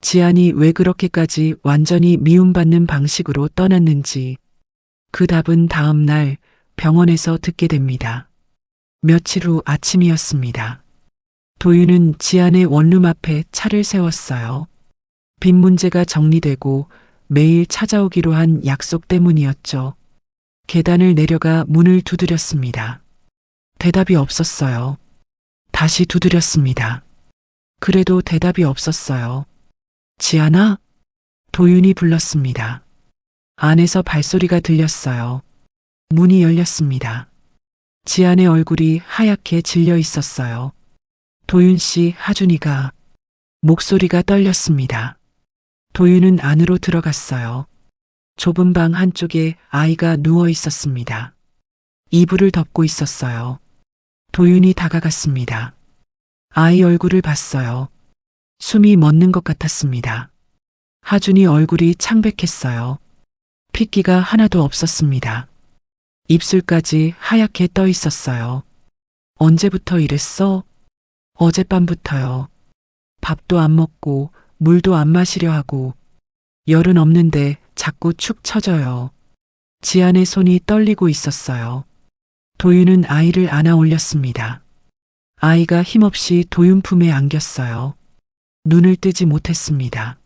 지안이 왜 그렇게까지 완전히 미움받는 방식으로 떠났는지. 그 답은 다음 날 병원에서 듣게 됩니다. 며칠 후 아침이었습니다. 도윤은 지안의 원룸 앞에 차를 세웠어요. 빚 문제가 정리되고 매일 찾아오기로 한 약속 때문이었죠. 계단을 내려가 문을 두드렸습니다. 대답이 없었어요. 다시 두드렸습니다. 그래도 대답이 없었어요. 지안아? 도윤이 불렀습니다. 안에서 발소리가 들렸어요. 문이 열렸습니다. 지안의 얼굴이 하얗게 질려 있었어요. 도윤 씨, 하준이가. 목소리가 떨렸습니다. 도윤은 안으로 들어갔어요. 좁은 방 한쪽에 아이가 누워 있었습니다. 이불을 덮고 있었어요. 도윤이 다가갔습니다. 아이 얼굴을 봤어요. 숨이 멎는 것 같았습니다. 하준이 얼굴이 창백했어요. 핏기가 하나도 없었습니다. 입술까지 하얗게 떠 있었어요. 언제부터 이랬어? 어젯밤부터요. 밥도 안 먹고 물도 안 마시려 하고 열은 없는데 자꾸 축 처져요. 지안의 손이 떨리고 있었어요. 도윤은 아이를 안아 올렸습니다. 아이가 힘없이 도윤 품에 안겼어요. 눈을 뜨지 못했습니다.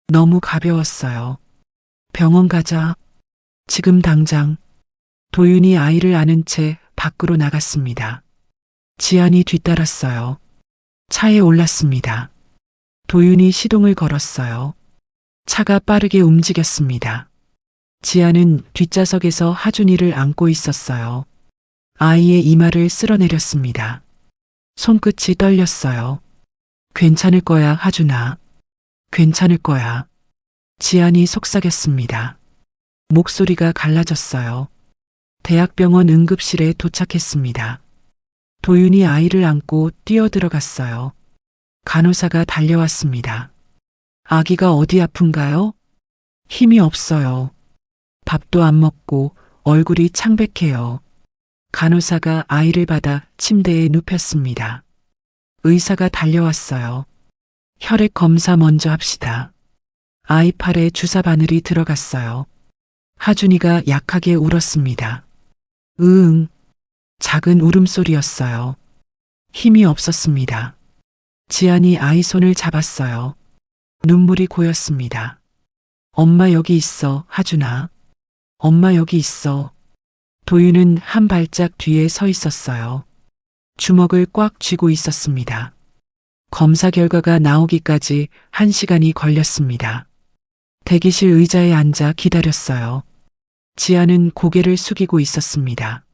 너무 가벼웠어요. 병원 가자. 지금 당장. 도윤이 아이를 안은 채 밖으로 나갔습니다. 지안이 뒤따랐어요. 차에 올랐습니다. 도윤이 시동을 걸었어요. 차가 빠르게 움직였습니다. 지안은 뒷좌석에서 하준이를 안고 있었어요. 아이의 이마를 쓸어내렸습니다. 손끝이 떨렸어요. 괜찮을 거야, 하준아. 괜찮을 거야. 지안이 속삭였습니다. 목소리가 갈라졌어요. 대학병원 응급실에 도착했습니다. 도윤이 아이를 안고 뛰어들어갔어요. 간호사가 달려왔습니다. 아기가 어디 아픈가요? 힘이 없어요. 밥도 안 먹고 얼굴이 창백해요. 간호사가 아이를 받아 침대에 눕혔습니다. 의사가 달려왔어요. 혈액 검사 먼저 합시다. 아이 팔에 주사 바늘이 들어갔어요. 하준이가 약하게 울었습니다. 으응. 작은 울음소리였어요. 힘이 없었습니다. 지안이 아이 손을 잡았어요. 눈물이 고였습니다. 엄마 여기 있어, 하준아. 엄마 여기 있어. 도윤은 한 발짝 뒤에 서 있었어요. 주먹을 꽉 쥐고 있었습니다. 검사 결과가 나오기까지 1시간이 걸렸습니다. 대기실 의자에 앉아 기다렸어요. 지안은 고개를 숙이고 있었습니다.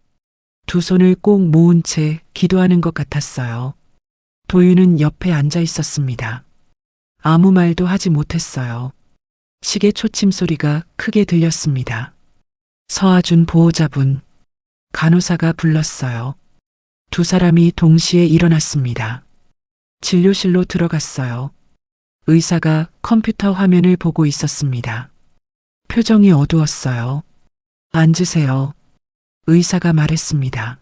두 손을 꼭 모은 채 기도하는 것 같았어요. 도윤은 옆에 앉아 있었습니다. 아무 말도 하지 못했어요. 시계 초침 소리가 크게 들렸습니다. 서아준 보호자분, 간호사가 불렀어요. 두 사람이 동시에 일어났습니다. 진료실로 들어갔어요. 의사가 컴퓨터 화면을 보고 있었습니다. 표정이 어두웠어요. 앉으세요. 의사가 말했습니다.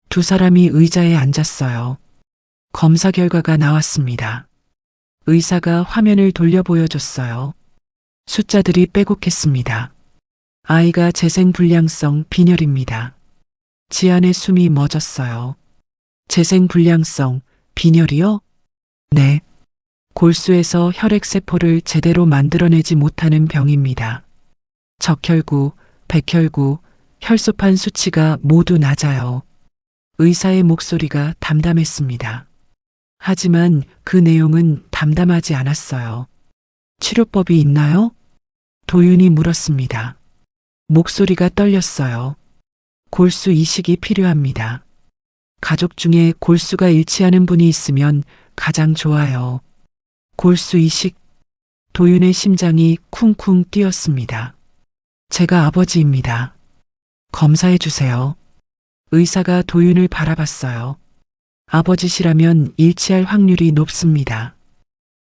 두 사람이 의자에 앉았어요. 검사 결과가 나왔습니다. 의사가 화면을 돌려 보여줬어요. 숫자들이 빼곡했습니다. 아이가 재생불량성 빈혈입니다. 지안의 숨이 멎었어요. 재생불량성 빈혈이요? 네. 골수에서 혈액세포를 제대로 만들어내지 못하는 병입니다. 적혈구, 백혈구, 혈소판 수치가 모두 낮아요. 의사의 목소리가 담담했습니다. 하지만 그 내용은 담담하지 않았어요. 치료법이 있나요? 도윤이 물었습니다. 목소리가 떨렸어요. 골수 이식이 필요합니다. 가족 중에 골수가 일치하는 분이 있으면 가장 좋아요. 골수 이식. 도윤의 심장이 쿵쿵 뛰었습니다. 제가 아버지입니다. 검사해 주세요. 의사가 도윤을 바라봤어요. 아버지시라면 일치할 확률이 높습니다.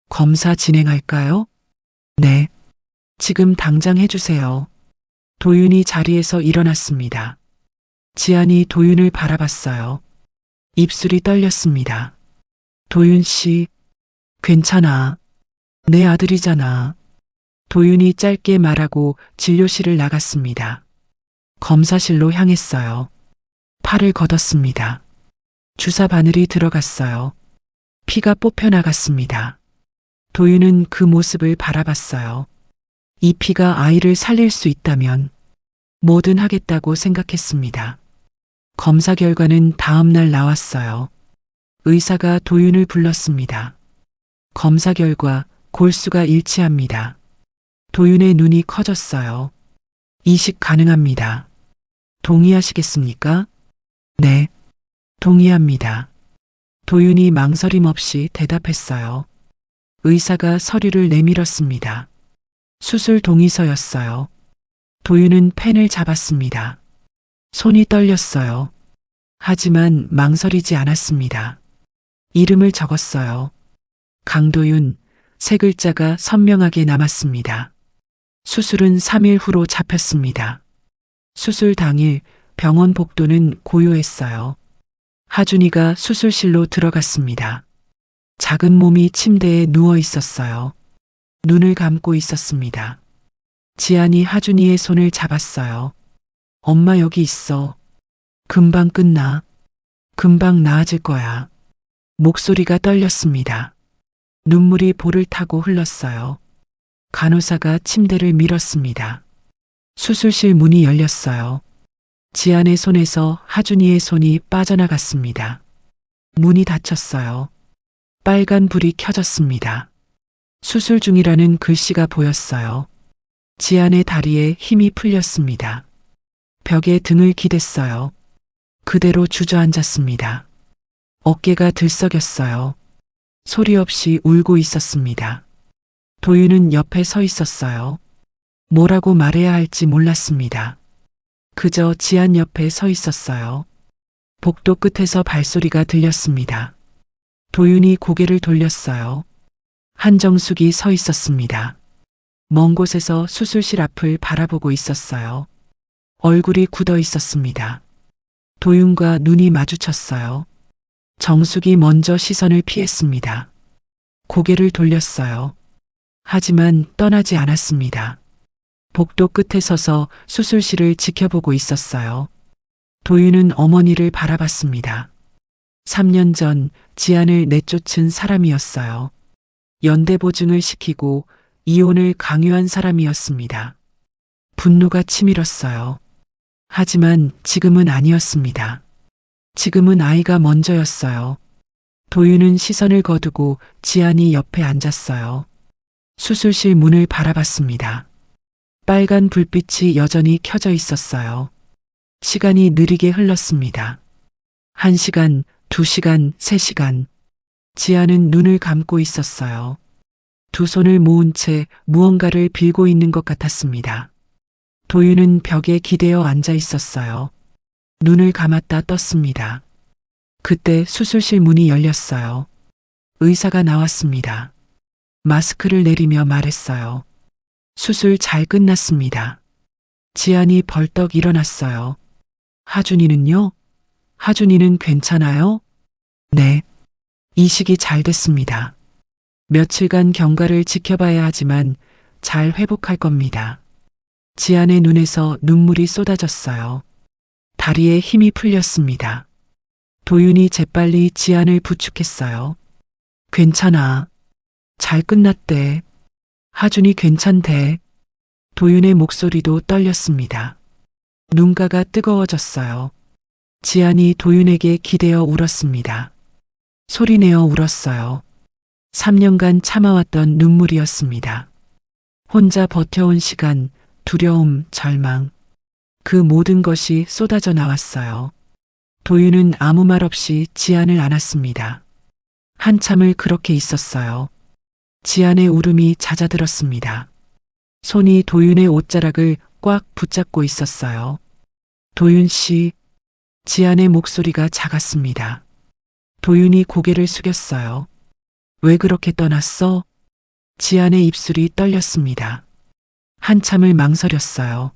검사 진행할까요? 네. 지금 당장 해주세요. 도윤이 자리에서 일어났습니다. 지안이 도윤을 바라봤어요. 입술이 떨렸습니다. 도윤 씨, 괜찮아. 내 아들이잖아. 도윤이 짧게 말하고 진료실을 나갔습니다. 검사실로 향했어요. 팔을 걷었습니다. 주사 바늘이 들어갔어요. 피가 뽑혀 나갔습니다. 도윤은 그 모습을 바라봤어요. 이 피가 아이를 살릴 수 있다면 뭐든 하겠다고 생각했습니다. 검사 결과는 다음 날 나왔어요. 의사가 도윤을 불렀습니다. 검사 결과 골수가 일치합니다. 도윤의 눈이 커졌어요. 이식 가능합니다. 동의하시겠습니까? 네, 동의합니다. 도윤이 망설임 없이 대답했어요. 의사가 서류를 내밀었습니다. 수술 동의서였어요. 도윤은 펜을 잡았습니다. 손이 떨렸어요. 하지만 망설이지 않았습니다. 이름을 적었어요. 강도윤, 세 글자가 선명하게 남았습니다. 수술은 3일 후로 잡혔습니다. 수술 당일 병원 복도는 고요했어요. 하준이가 수술실로 들어갔습니다. 작은 몸이 침대에 누워 있었어요. 눈을 감고 있었습니다. 지안이 하준이의 손을 잡았어요. 엄마 여기 있어. 금방 끝나. 금방 나아질 거야. 목소리가 떨렸습니다. 눈물이 볼을 타고 흘렀어요. 간호사가 침대를 밀었습니다. 수술실 문이 열렸어요. 지안의 손에서 하준이의 손이 빠져나갔습니다. 문이 닫혔어요. 빨간 불이 켜졌습니다. 수술 중이라는 글씨가 보였어요. 지안의 다리에 힘이 풀렸습니다. 벽에 등을 기댔어요. 그대로 주저앉았습니다. 어깨가 들썩였어요. 소리 없이 울고 있었습니다. 도윤은 옆에 서 있었어요. 뭐라고 말해야 할지 몰랐습니다. 그저 지안 옆에 서 있었어요. 복도 끝에서 발소리가 들렸습니다. 도윤이 고개를 돌렸어요. 한정숙이 서 있었습니다. 먼 곳에서 수술실 앞을 바라보고 있었어요. 얼굴이 굳어 있었습니다. 도윤과 눈이 마주쳤어요. 정숙이 먼저 시선을 피했습니다. 고개를 돌렸어요. 하지만 떠나지 않았습니다. 복도 끝에 서서 수술실을 지켜보고 있었어요. 도윤은 어머니를 바라봤습니다. 3년 전 지안을 내쫓은 사람이었어요. 연대보증을 시키고 이혼을 강요한 사람이었습니다. 분노가 치밀었어요. 하지만 지금은 아니었습니다. 지금은 아이가 먼저였어요. 도윤은 시선을 거두고 지안이 옆에 앉았어요. 수술실 문을 바라봤습니다. 빨간 불빛이 여전히 켜져 있었어요. 시간이 느리게 흘렀습니다. 1시간, 2시간, 3시간. 지안은 눈을 감고 있었어요. 두 손을 모은 채 무언가를 빌고 있는 것 같았습니다. 도윤은 벽에 기대어 앉아 있었어요. 눈을 감았다 떴습니다. 그때 수술실 문이 열렸어요. 의사가 나왔습니다. 마스크를 내리며 말했어요. 수술 잘 끝났습니다. 지안이 벌떡 일어났어요. 하준이는요? 하준이는 괜찮아요? 네. 이식이 잘 됐습니다. 며칠간 경과를 지켜봐야 하지만 잘 회복할 겁니다. 지안의 눈에서 눈물이 쏟아졌어요. 다리에 힘이 풀렸습니다. 도윤이 재빨리 지안을 부축했어요. 괜찮아. 잘 끝났대. 하준이 괜찮대. 도윤의 목소리도 떨렸습니다. 눈가가 뜨거워졌어요. 지안이 도윤에게 기대어 울었습니다. 소리내어 울었어요. 3년간 참아왔던 눈물이었습니다. 혼자 버텨온 시간, 두려움, 절망. 그 모든 것이 쏟아져 나왔어요. 도윤은 아무 말 없이 지안을 안았습니다. 한참을 그렇게 있었어요. 지안의 울음이 잦아들었습니다. 손이 도윤의 옷자락을 꽉 붙잡고 있었어요. 도윤 씨, 지안의 목소리가 작았습니다. 도윤이 고개를 숙였어요. 왜 그렇게 떠났어? 지안의 입술이 떨렸습니다. 한참을 망설였어요.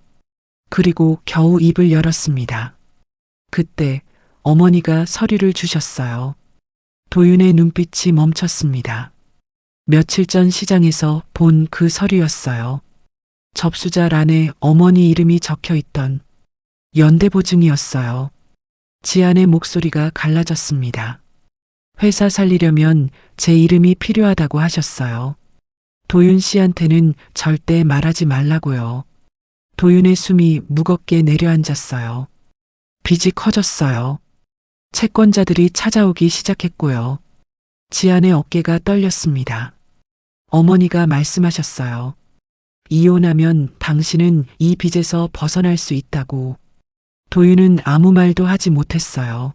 그리고 겨우 입을 열었습니다. 그때 어머니가 서류를 주셨어요. 도윤의 눈빛이 멈췄습니다. 며칠 전 시장에서 본 그 서류였어요. 접수자 란에 어머니 이름이 적혀 있던 연대보증이었어요. 지안의 목소리가 갈라졌습니다. 회사 살리려면 제 이름이 필요하다고 하셨어요. 도윤 씨한테는 절대 말하지 말라고요. 도윤의 숨이 무겁게 내려앉았어요. 빚이 커졌어요. 채권자들이 찾아오기 시작했고요. 지안의 어깨가 떨렸습니다. 어머니가 말씀하셨어요. 이혼하면 당신은 이 빚에서 벗어날 수 있다고. 도윤은 아무 말도 하지 못했어요.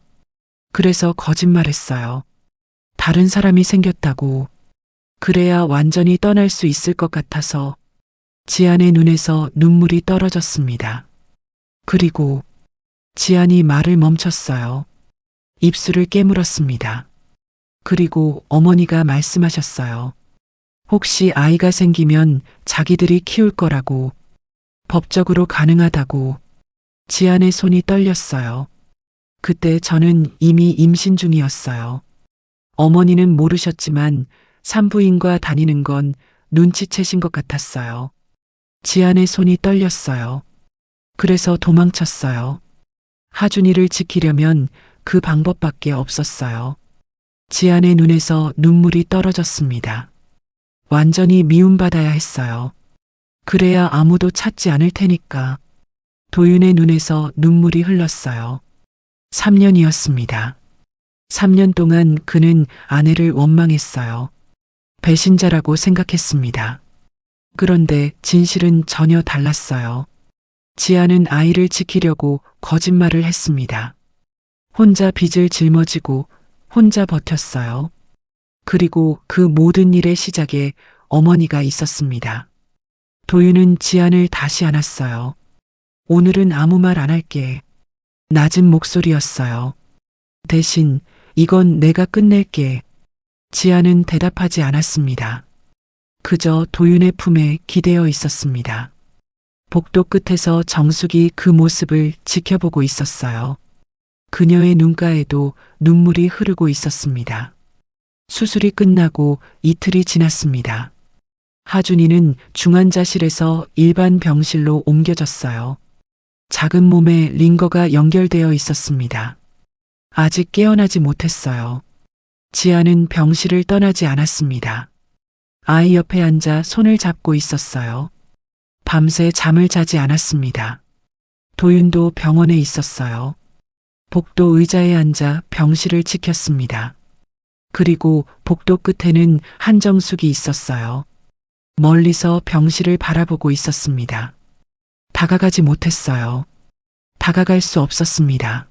그래서 거짓말했어요. 다른 사람이 생겼다고. 그래야 완전히 떠날 수 있을 것 같아서. 지안의 눈에서 눈물이 떨어졌습니다. 그리고 지안이 말을 멈췄어요. 입술을 깨물었습니다. 그리고 어머니가 말씀하셨어요. 혹시 아이가 생기면 자기들이 키울 거라고. 법적으로 가능하다고. 지안의 손이 떨렸어요. 그때 저는 이미 임신 중이었어요. 어머니는 모르셨지만 산부인과 다니는 건 눈치채신 것 같았어요. 지안의 손이 떨렸어요. 그래서 도망쳤어요. 하준이를 지키려면 그 방법밖에 없었어요. 지안의 눈에서 눈물이 떨어졌습니다. 완전히 미움받아야 했어요. 그래야 아무도 찾지 않을 테니까. 도윤의 눈에서 눈물이 흘렀어요. 3년이었습니다. 3년 동안 그는 아내를 원망했어요. 배신자라고 생각했습니다. 그런데 진실은 전혀 달랐어요. 지아는 아이를 지키려고 거짓말을 했습니다. 혼자 빚을 짊어지고 혼자 버텼어요. 그리고 그 모든 일의 시작에 어머니가 있었습니다. 도윤은 지안을 다시 안았어요. 오늘은 아무 말 안 할게. 낮은 목소리였어요. 대신 이건 내가 끝낼게. 지안은 대답하지 않았습니다. 그저 도윤의 품에 기대어 있었습니다. 복도 끝에서 정숙이 그 모습을 지켜보고 있었어요. 그녀의 눈가에도 눈물이 흐르고 있었습니다. 수술이 끝나고 이틀이 지났습니다. 하준이는 중환자실에서 일반 병실로 옮겨졌어요. 작은 몸에 링거가 연결되어 있었습니다. 아직 깨어나지 못했어요. 지아는 병실을 떠나지 않았습니다. 아이 옆에 앉아 손을 잡고 있었어요. 밤새 잠을 자지 않았습니다. 도윤도 병원에 있었어요. 복도 의자에 앉아 병실을 지켰습니다. 그리고 복도 끝에는 한정숙이 있었어요. 멀리서 병실을 바라보고 있었습니다. 다가가지 못했어요. 다가갈 수 없었습니다.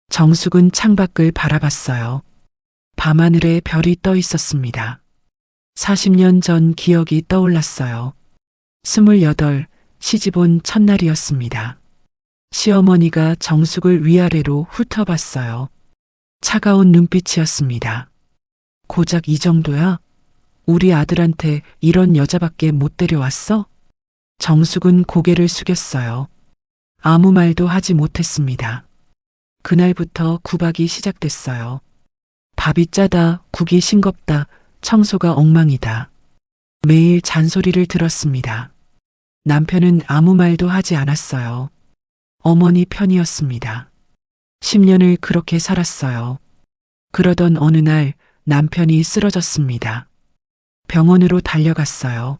정숙은 창밖을 바라봤어요. 밤하늘에 별이 떠 있었습니다. 40년 전 기억이 떠올랐어요. 28, 시집 온 첫날이었습니다. 시어머니가 정숙을 위아래로 훑어봤어요. 차가운 눈빛이었습니다. 고작 이 정도야? 우리 아들한테 이런 여자밖에 못 데려왔어? 정숙은 고개를 숙였어요. 아무 말도 하지 못했습니다. 그날부터 구박이 시작됐어요. 밥이 짜다, 국이 싱겁다, 청소가 엉망이다. 매일 잔소리를 들었습니다. 남편은 아무 말도 하지 않았어요. 어머니 편이었습니다. 10년을 그렇게 살았어요. 그러던 어느 날 남편이 쓰러졌습니다. 병원으로 달려갔어요.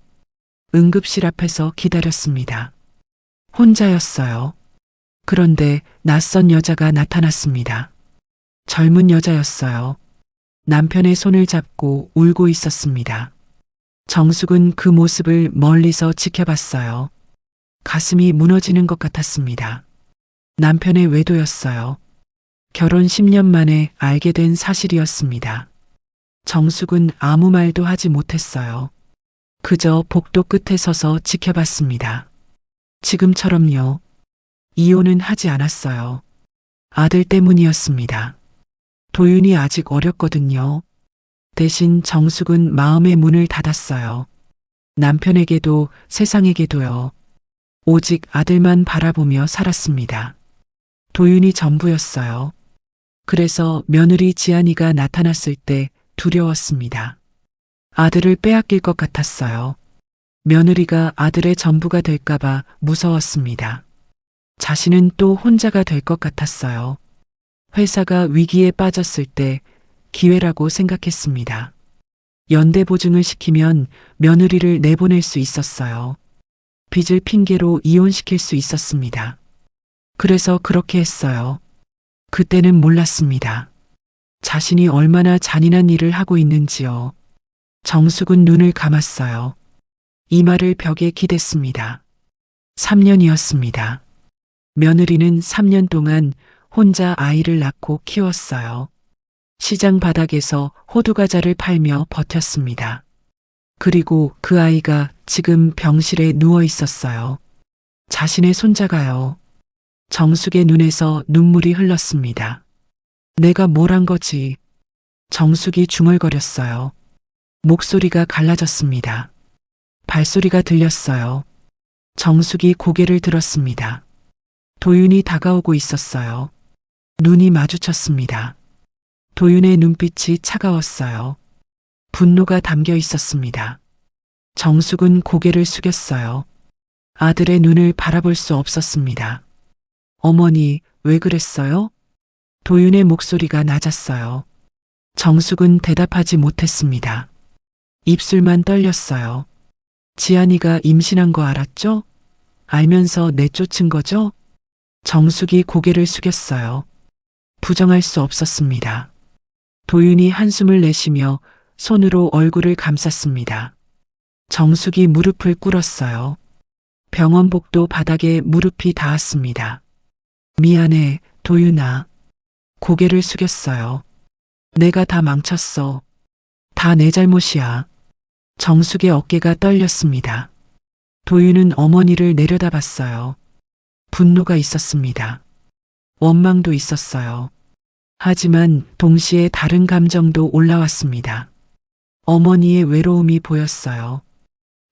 응급실 앞에서 기다렸습니다. 혼자였어요. 그런데 낯선 여자가 나타났습니다. 젊은 여자였어요. 남편의 손을 잡고 울고 있었습니다. 정숙은 그 모습을 멀리서 지켜봤어요. 가슴이 무너지는 것 같았습니다. 남편의 외도였어요. 결혼 10년 만에 알게 된 사실이었습니다. 정숙은 아무 말도 하지 못했어요. 그저 복도 끝에 서서 지켜봤습니다. 지금처럼요. 이혼은 하지 않았어요. 아들 때문이었습니다. 도윤이 아직 어렸거든요. 대신 정숙은 마음의 문을 닫았어요. 남편에게도 세상에게도요. 오직 아들만 바라보며 살았습니다. 도윤이 전부였어요. 그래서 며느리 지안이가 나타났을 때 두려웠습니다. 아들을 빼앗길 것 같았어요. 며느리가 아들의 전부가 될까봐 무서웠습니다. 자신은 또 혼자가 될 것 같았어요. 회사가 위기에 빠졌을 때 기회라고 생각했습니다. 연대 보증을 시키면 며느리를 내보낼 수 있었어요. 빚을 핑계로 이혼시킬 수 있었습니다. 그래서 그렇게 했어요. 그때는 몰랐습니다. 자신이 얼마나 잔인한 일을 하고 있는지요. 정숙은 눈을 감았어요. 이마를 벽에 기댔습니다. 3년이었습니다. 며느리는 3년 동안 혼자 아이를 낳고 키웠어요. 시장 바닥에서 호두과자를 팔며 버텼습니다. 그리고 그 아이가 지금 병실에 누워 있었어요. 자신의 손자가요. 정숙의 눈에서 눈물이 흘렀습니다. 내가 뭘 한 거지? 정숙이 중얼거렸어요. 목소리가 갈라졌습니다. 발소리가 들렸어요. 정숙이 고개를 들었습니다. 도윤이 다가오고 있었어요. 눈이 마주쳤습니다. 도윤의 눈빛이 차가웠어요. 분노가 담겨 있었습니다. 정숙은 고개를 숙였어요. 아들의 눈을 바라볼 수 없었습니다. 어머니, 왜 그랬어요? 도윤의 목소리가 낮았어요. 정숙은 대답하지 못했습니다. 입술만 떨렸어요. 지안이가 임신한 거 알았죠? 알면서 내쫓은 거죠? 정숙이 고개를 숙였어요. 부정할 수 없었습니다. 도윤이 한숨을 내쉬며 손으로 얼굴을 감쌌습니다. 정숙이 무릎을 꿇었어요. 병원 복도 바닥에 무릎이 닿았습니다. 미안해, 도윤아. 고개를 숙였어요. 내가 다 망쳤어. 다 내 잘못이야. 정숙의 어깨가 떨렸습니다. 도윤은 어머니를 내려다봤어요. 분노가 있었습니다. 원망도 있었어요. 하지만 동시에 다른 감정도 올라왔습니다. 어머니의 외로움이 보였어요.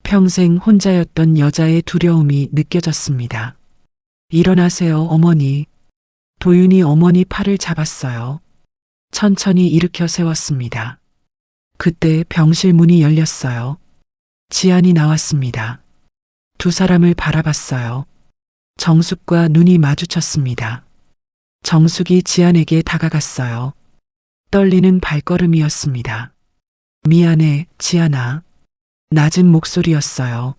평생 혼자였던 여자의 두려움이 느껴졌습니다. 일어나세요, 어머니. 도윤이 어머니 팔을 잡았어요. 천천히 일으켜 세웠습니다. 그때 병실 문이 열렸어요. 지안이 나왔습니다. 두 사람을 바라봤어요. 정숙과 눈이 마주쳤습니다. 정숙이 지안에게 다가갔어요. 떨리는 발걸음이었습니다. 미안해, 지안아. 낮은 목소리였어요.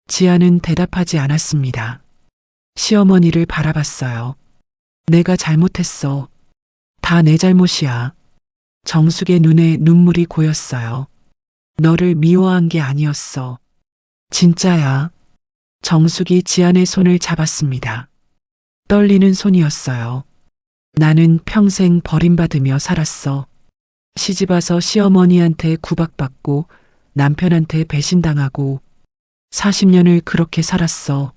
지안은 대답하지 않았습니다. 시어머니를 바라봤어요. 내가 잘못했어. 다 내 잘못이야. 정숙의 눈에 눈물이 고였어요. 너를 미워한 게 아니었어. 진짜야. 정숙이 지안의 손을 잡았습니다. 떨리는 손이었어요. 나는 평생 버림받으며 살았어. 시집와서 시어머니한테 구박받고 남편한테 배신당하고 40년을 그렇게 살았어.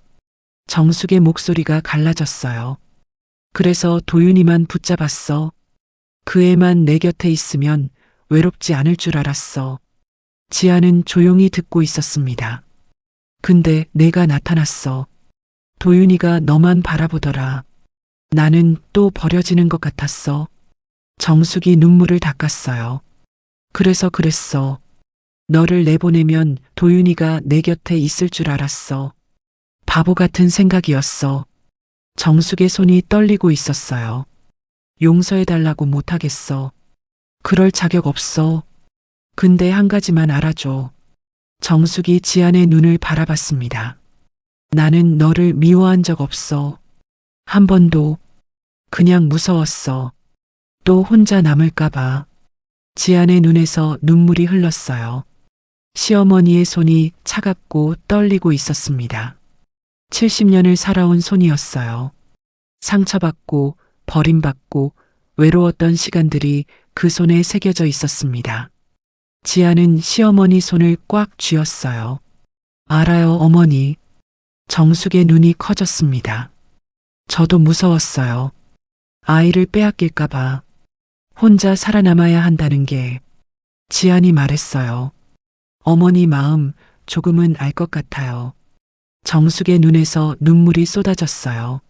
정숙의 목소리가 갈라졌어요. 그래서 도윤이만 붙잡았어. 그 애만 내 곁에 있으면 외롭지 않을 줄 알았어. 지아는 조용히 듣고 있었습니다. 근데 내가 나타났어. 도윤이가 너만 바라보더라. 나는 또 버려지는 것 같았어. 정숙이 눈물을 닦았어요. 그래서 그랬어. 너를 내보내면 도윤이가 내 곁에 있을 줄 알았어. 바보 같은 생각이었어. 정숙의 손이 떨리고 있었어요. 용서해달라고 못하겠어. 그럴 자격 없어. 근데 한 가지만 알아줘. 정숙이 지안의 눈을 바라봤습니다. 나는 너를 미워한 적 없어. 한 번도. 그냥 무서웠어. 또 혼자 남을까봐. 지안의 눈에서 눈물이 흘렀어요. 시어머니의 손이 차갑고 떨리고 있었습니다. 70년을 살아온 손이었어요. 상처받고 버림받고 외로웠던 시간들이 그 손에 새겨져 있었습니다. 지아는 시어머니 손을 꽉 쥐었어요. 알아요, 어머니. 정숙의 눈이 커졌습니다. 저도 무서웠어요. 아이를 빼앗길까봐. 혼자 살아남아야 한다는 게. 지안이 말했어요. 어머니 마음 조금은 알 것 같아요. 정숙의 눈에서 눈물이 쏟아졌어요.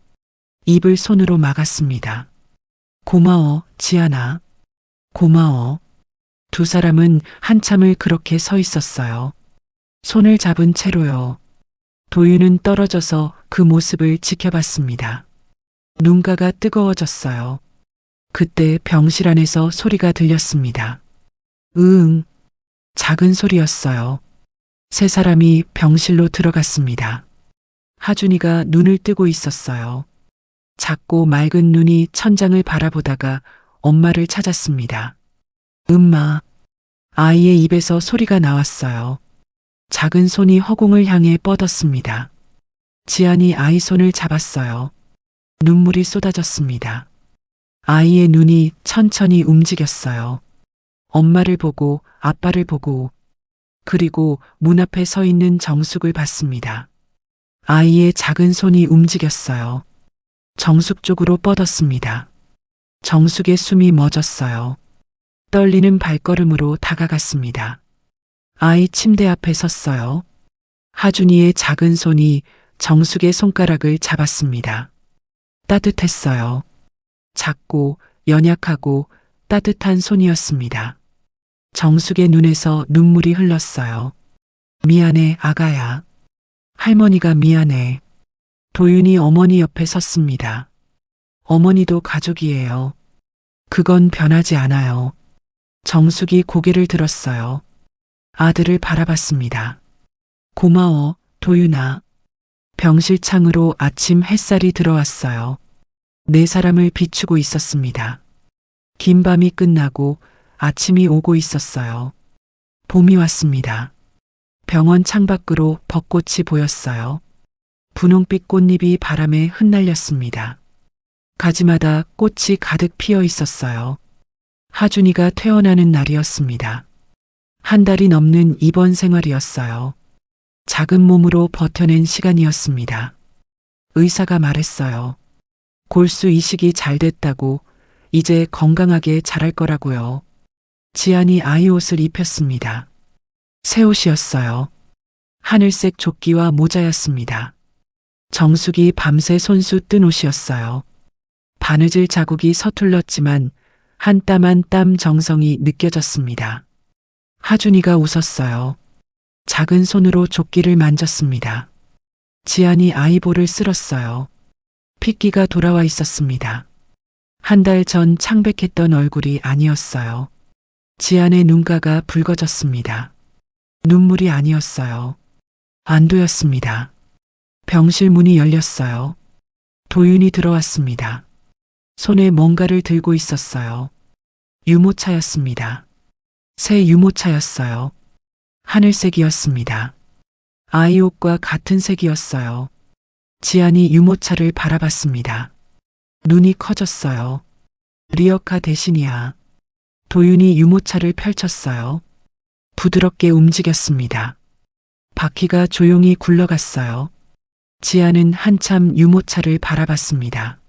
입을 손으로 막았습니다. 고마워, 지안아. 고마워. 두 사람은 한참을 그렇게 서 있었어요. 손을 잡은 채로요. 도윤은 떨어져서 그 모습을 지켜봤습니다. 눈가가 뜨거워졌어요. 그때 병실 안에서 소리가 들렸습니다. 으응. 작은 소리였어요. 세 사람이 병실로 들어갔습니다. 하준이가 눈을 뜨고 있었어요. 작고 맑은 눈이 천장을 바라보다가 엄마를 찾았습니다. 엄마. 아이의 입에서 소리가 나왔어요. 작은 손이 허공을 향해 뻗었습니다. 지안이 아이 손을 잡았어요. 눈물이 쏟아졌습니다. 아이의 눈이 천천히 움직였어요. 엄마를 보고 아빠를 보고 그리고 문 앞에 서 있는 정숙을 봤습니다. 아이의 작은 손이 움직였어요. 정숙 쪽으로 뻗었습니다. 정숙의 숨이 멎었어요. 떨리는 발걸음으로 다가갔습니다. 아이 침대 앞에 섰어요. 하준이의 작은 손이 정숙의 손가락을 잡았습니다. 따뜻했어요. 작고 연약하고 따뜻한 손이었습니다. 정숙의 눈에서 눈물이 흘렀어요. 미안해, 아가야. 할머니가 미안해. 도윤이 어머니 옆에 섰습니다. 어머니도 가족이에요. 그건 변하지 않아요. 정숙이 고개를 들었어요. 아들을 바라봤습니다. 고마워, 도윤아. 병실 창으로 아침 햇살이 들어왔어요. 네 사람을 비추고 있었습니다. 긴 밤이 끝나고 아침이 오고 있었어요. 봄이 왔습니다. 병원 창밖으로 벚꽃이 보였어요. 분홍빛 꽃잎이 바람에 흩날렸습니다. 가지마다 꽃이 가득 피어 있었어요. 하준이가 퇴원하는 날이었습니다. 한 달이 넘는 입원 생활이었어요. 작은 몸으로 버텨낸 시간이었습니다. 의사가 말했어요. 골수 이식이 잘 됐다고 이제 건강하게 자랄 거라고요. 지안이 아이 옷을 입혔습니다. 새 옷이었어요. 하늘색 조끼와 모자였습니다. 정숙이 밤새 손수 뜬 옷이었어요. 바느질 자국이 서툴렀지만 한 땀 한 땀 정성이 느껴졌습니다. 하준이가 웃었어요. 작은 손으로 조끼를 만졌습니다. 지안이 아이볼을 쓸었어요. 핏기가 돌아와 있었습니다. 한 달 전 창백했던 얼굴이 아니었어요. 지안의 눈가가 붉어졌습니다. 눈물이 아니었어요. 안도였습니다. 병실 문이 열렸어요. 도윤이 들어왔습니다. 손에 뭔가를 들고 있었어요. 유모차였습니다. 새 유모차였어요. 하늘색이었습니다. 아이 옷과 같은 색이었어요. 지안이 유모차를 바라봤습니다. 눈이 부드럽게 움직였습니다. 바퀴가 조용히 굴러갔어요. 지아는 한참 유모차를 바라봤습니다.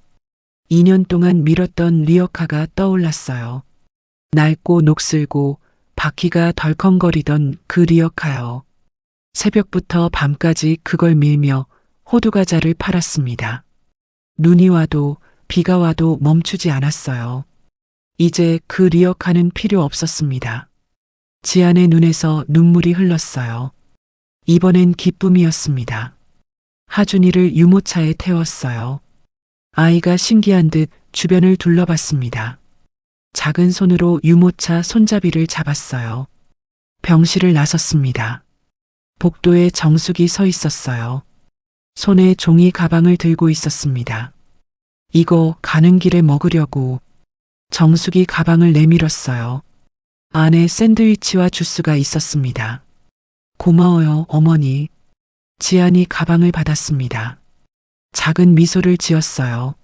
2년 동안 밀었던 리어카가 떠올랐어요. 낡고 녹슬고 바퀴가 덜컹거리던 그 리어카요. 새벽부터 밤까지 그걸 밀며 호두과자를 팔았습니다. 눈이 와도 비가 와도 멈추지 않았어요. 이제 그 리어카는 필요 없었습니다. 지안의 눈에서 눈물이 흘렀어요. 이번엔 기쁨이었습니다. 하준이를 유모차에 태웠어요. 아이가 신기한 듯 주변을 둘러봤습니다. 작은 손으로 유모차 손잡이를 잡았어요. 병실을 나섰습니다. 복도에 정숙이 서 있었어요. 손에 종이 가방을 들고 있었습니다. 이거 가는 길에 먹으려고. 정숙이 가방을 내밀었어요. 안에 샌드위치와 주스가 있었습니다. 고마워요, 어머니. 지안이 가방을 받았습니다. 작은 미소를 지었어요.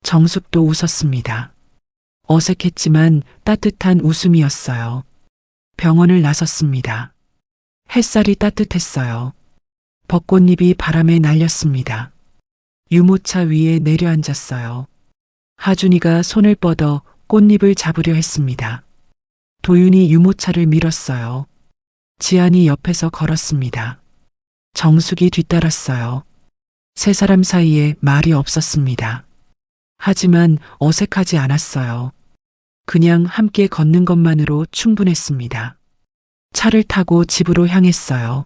정숙도 웃었습니다. 어색했지만 따뜻한 웃음이었어요. 병원을 나섰습니다. 햇살이 따뜻했어요. 벚꽃잎이 바람에 날렸습니다. 유모차 위에 내려앉았어요. 하준이가 손을 뻗어 꽃잎을 잡으려 했습니다. 도윤이 유모차를 밀었어요. 지안이 옆에서 걸었습니다. 정숙이 뒤따랐어요. 세 사람 사이에 말이 없었습니다. 하지만 어색하지 않았어요. 그냥 함께 걷는 것만으로 충분했습니다. 차를 타고 집으로 향했어요.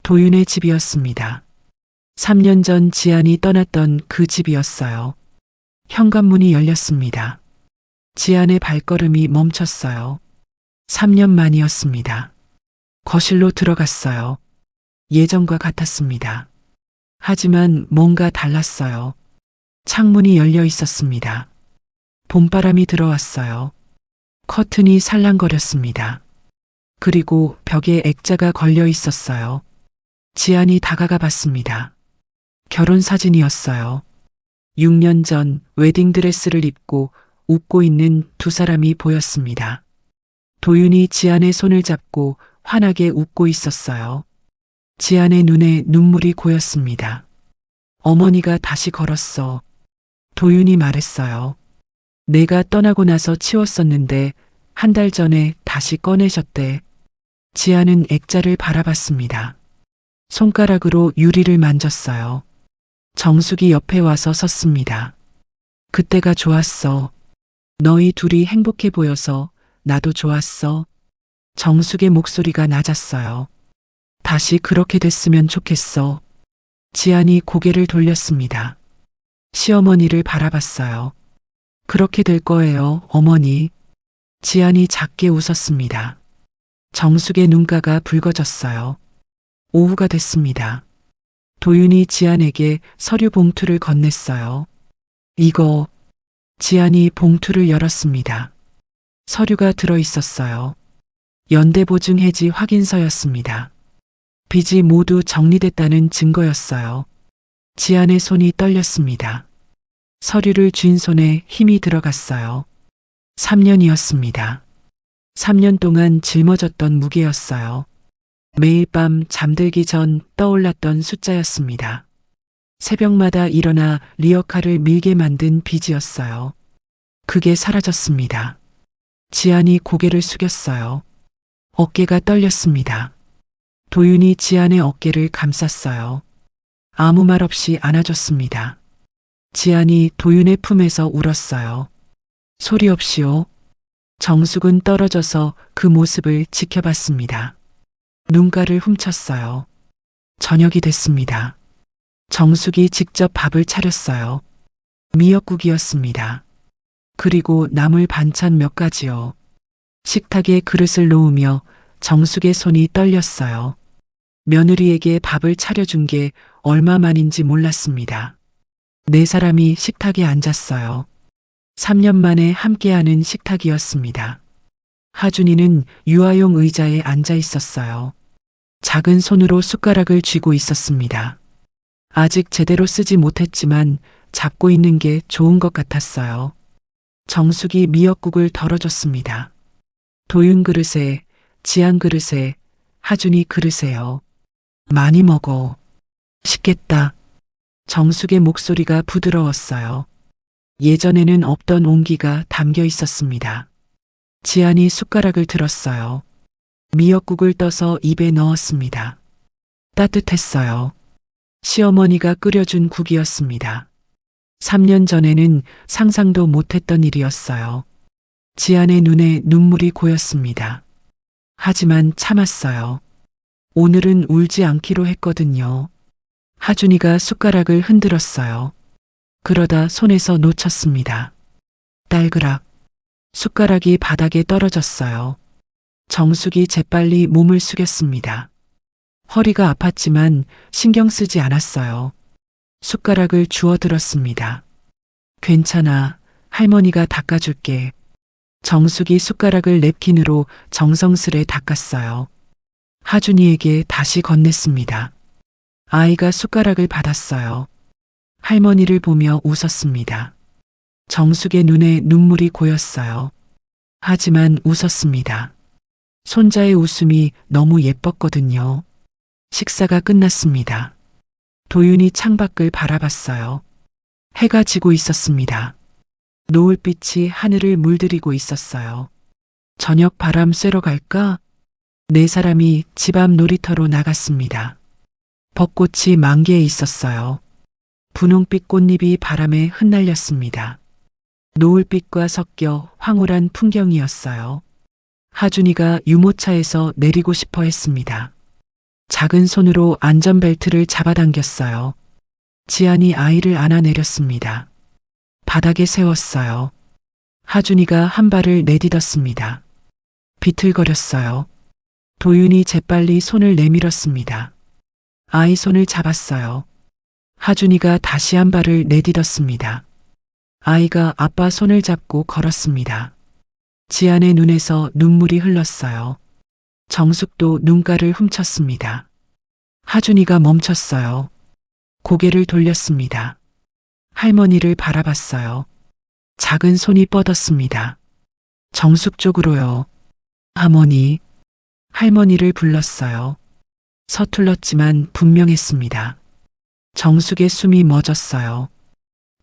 도윤의 집이었습니다. 3년 전 지안이 떠났던 그 집이었어요. 현관문이 열렸습니다. 지안의 발걸음이 멈췄어요. 3년 만이었습니다. 거실로 들어갔어요. 예전과 같았습니다. 하지만 뭔가 달랐어요. 창문이 열려 있었습니다. 봄바람이 들어왔어요. 커튼이 살랑거렸습니다. 그리고 벽에 액자가 걸려 있었어요. 지안이 다가가 봤습니다. 결혼 사진이었어요. 6년 전 웨딩드레스를 입고 웃고 있는 두 사람이 보였습니다. 도윤이 지안의 손을 잡고 환하게 웃고 있었어요. 지안의 눈에 눈물이 고였습니다. 어머니가 다시 걸었어. 도윤이 말했어요. 내가 떠나고 나서 치웠었는데 한 달 전에 다시 꺼내셨대. 지안은 액자를 바라봤습니다. 손가락으로 유리를 만졌어요. 정숙이 옆에 와서 섰습니다. 그때가 좋았어. 너희 둘이 행복해 보여서 나도 좋았어. 정숙의 목소리가 낮았어요. 다시 그렇게 됐으면 좋겠어. 지안이 고개를 돌렸습니다. 시어머니를 바라봤어요. 그렇게 될 거예요, 어머니. 지안이 작게 웃었습니다. 정숙의 눈가가 붉어졌어요. 오후가 됐습니다. 도윤이 지안에게 서류 봉투를 건넸어요. 이거. 지안이 봉투를 열었습니다. 서류가 들어 있었어요. 연대보증 해지 확인서였습니다. 빚이 모두 정리됐다는 증거였어요. 지안의 손이 떨렸습니다. 서류를 쥔 손에 힘이 들어갔어요. 3년이었습니다. 3년 동안 짊어졌던 무게였어요. 매일 밤 잠들기 전 떠올랐던 숫자였습니다. 새벽마다 일어나 리어카를 밀게 만든 빚이었어요. 그게 사라졌습니다. 지안이 고개를 숙였어요. 어깨가 떨렸습니다. 도윤이 지안의 어깨를 감쌌어요. 아무 말 없이 안아줬습니다. 지안이 도윤의 품에서 울었어요. 소리 없이요. 정숙은 떨어져서 그 모습을 지켜봤습니다. 눈가를 훔쳤어요. 저녁이 됐습니다. 정숙이 직접 밥을 차렸어요. 미역국이었습니다. 그리고 나물 반찬 몇 가지요. 식탁에 그릇을 놓으며 정숙의 손이 떨렸어요. 며느리에게 밥을 차려준 게 얼마만인지 몰랐습니다. 네 사람이 식탁에 앉았어요. 3년 만에 함께하는 식탁이었습니다. 하준이는 유아용 의자에 앉아 있었어요. 작은 손으로 숟가락을 쥐고 있었습니다. 아직 제대로 쓰지 못했지만 잡고 있는 게 좋은 것 같았어요. 정숙이 미역국을 덜어줬습니다. 도윤 그릇에 지안 그릇에, 하준이 그릇에요. 많이 먹어. 식겠다. 정숙의 목소리가 부드러웠어요. 예전에는 없던 온기가 담겨 있었습니다. 지안이 숟가락을 들었어요. 미역국을 떠서 입에 넣었습니다. 따뜻했어요. 시어머니가 끓여준 국이었습니다. 3년 전에는 상상도 못했던 일이었어요. 지안의 눈에 눈물이 고였습니다. 하지만 참았어요. 오늘은 울지 않기로 했거든요. 하준이가 숟가락을 흔들었어요. 그러다 손에서 놓쳤습니다. 딸그락. 숟가락이 바닥에 떨어졌어요. 정숙이 재빨리 몸을 숙였습니다. 허리가 아팠지만 신경 쓰지 않았어요. 숟가락을 주워 들었습니다. 괜찮아. 할머니가 닦아줄게. 정숙이 숟가락을 냅킨으로 정성스레 닦았어요. 하준이에게 다시 건넸습니다. 아이가 숟가락을 받았어요. 할머니를 보며 웃었습니다. 정숙의 눈에 눈물이 고였어요. 하지만 웃었습니다. 손자의 웃음이 너무 예뻤거든요. 식사가 끝났습니다. 도윤이 창밖을 바라봤어요. 해가 지고 있었습니다. 노을빛이 하늘을 물들이고 있었어요. 저녁 바람 쐬러 갈까? 네 사람이 집 앞 놀이터로 나갔습니다. 벚꽃이 만개해 있었어요. 분홍빛 꽃잎이 바람에 흩날렸습니다. 노을빛과 섞여 황홀한 풍경이었어요. 하준이가 유모차에서 내리고 싶어 했습니다. 작은 손으로 안전벨트를 잡아당겼어요. 지안이 아이를 안아 내렸습니다. 바닥에 세웠어요. 하준이가 한 발을 내딛었습니다. 비틀거렸어요. 도윤이 재빨리 손을 내밀었습니다. 아이 손을 잡았어요. 하준이가 다시 한 발을 내딛었습니다. 아이가 아빠 손을 잡고 걸었습니다. 지안의 눈에서 눈물이 흘렀어요. 정숙도 눈가를 훔쳤습니다. 하준이가 멈췄어요. 고개를 돌렸습니다. 할머니를 바라봤어요. 작은 손이 뻗었습니다. 정숙 쪽으로요. 어머니. 할머니를 불렀어요. 서툴렀지만 분명했습니다. 정숙의 숨이 멎었어요.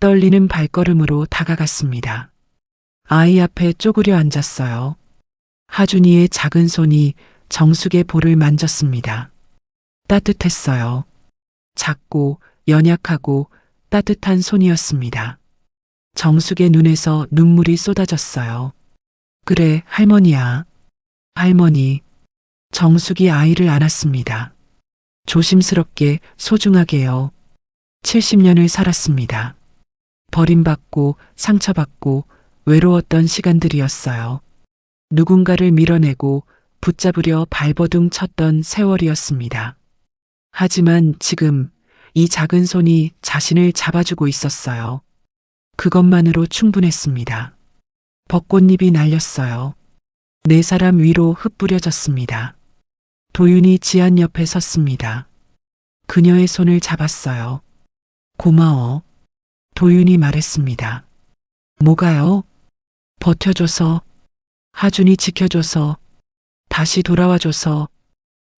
떨리는 발걸음으로 다가갔습니다. 아이 앞에 쪼그려 앉았어요. 하준이의 작은 손이 정숙의 볼을 만졌습니다. 따뜻했어요. 작고 연약하고 따뜻한 손이었습니다. 정숙의 눈에서 눈물이 쏟아졌어요. 그래, 할머니야. 할머니. 정숙이 아이를 안았습니다. 조심스럽게 소중하게요. 70년을 살았습니다. 버림받고 상처받고 외로웠던 시간들이었어요. 누군가를 밀어내고 붙잡으려 발버둥 쳤던 세월이었습니다. 하지만 지금 이 작은 손이 자신을 잡아주고 있었어요. 그것만으로 충분했습니다. 벚꽃잎이 날렸어요. 네 사람 위로 흩뿌려졌습니다. 도윤이 지안 옆에 섰습니다. 그녀의 손을 잡았어요. 고마워. 도윤이 말했습니다. 뭐가요? 버텨줘서, 하준이 지켜줘서, 다시 돌아와줘서.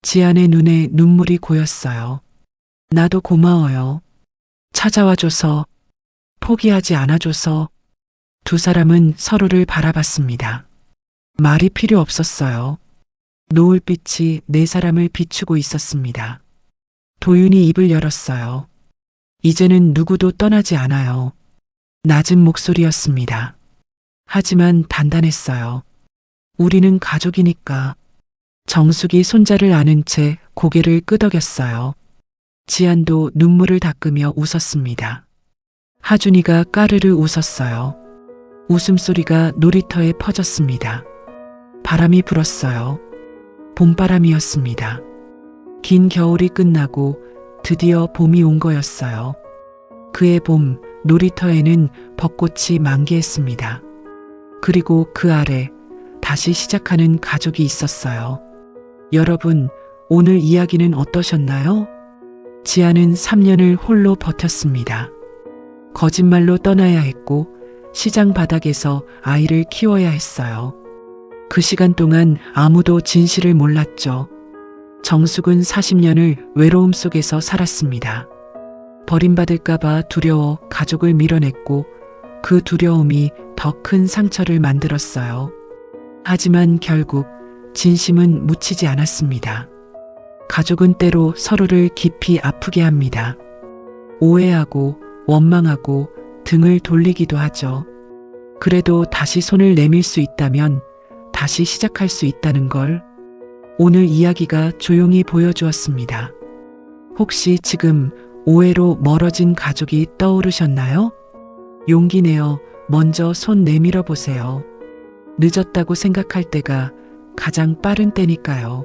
지안의 눈에 눈물이 고였어요. 나도 고마워요. 찾아와줘서, 포기하지 않아줘서. 두 사람은 서로를 바라봤습니다. 말이 필요 없었어요. 노을빛이 네 사람을 비추고 있었습니다. 도윤이 입을 열었어요. 이제는 누구도 떠나지 않아요. 낮은 목소리였습니다. 하지만 단단했어요. 우리는 가족이니까. 정숙이 손자를 안은 채 고개를 끄덕였어요. 지안도 눈물을 닦으며 웃었습니다. 하준이가 까르르 웃었어요. 웃음소리가 놀이터에 퍼졌습니다. 바람이 불었어요. 봄바람이었습니다. 긴 겨울이 끝나고 드디어 봄이 온 거였어요. 그해 봄, 놀이터에는 벚꽃이 만개했습니다. 그리고 그 아래 다시 시작하는 가족이 있었어요. 여러분, 오늘 이야기는 어떠셨나요? 지안은 3년을 홀로 버텼습니다. 거짓말로 떠나야 했고 시장 바닥에서 아이를 키워야 했어요. 그 시간 동안 아무도 진실을 몰랐죠. 정숙은 40년을 외로움 속에서 살았습니다. 버림받을까봐 두려워 가족을 밀어냈고 그 두려움이 더 큰 상처를 만들었어요. 하지만 결국 진심은 묻히지 않았습니다. 가족은 때로 서로를 깊이 아프게 합니다. 오해하고 원망하고 등을 돌리기도 하죠. 그래도 다시 손을 내밀 수 있다면 다시 시작할 수 있다는 걸 오늘 이야기가 조용히 보여주었습니다. 혹시 지금 오해로 멀어진 가족이 떠오르셨나요? 용기 내어 먼저 손 내밀어 보세요. 늦었다고 생각할 때가 가장 빠른 때니까요.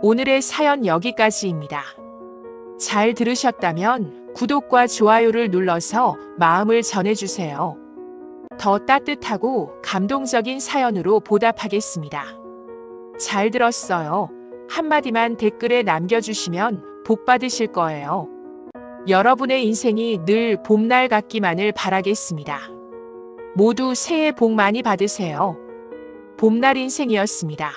오늘의 사연 여기까지입니다. 잘 들으셨다면 구독과 좋아요를 눌러서 마음을 전해주세요. 더 따뜻하고 감동적인 사연으로 보답하겠습니다. 잘 들었어요. 한마디만 댓글에 남겨주시면 복 받으실 거예요. 여러분의 인생이 늘 봄날 같기만을 바라겠습니다. 모두 새해 복 많이 받으세요. 봄날 인생이었습니다.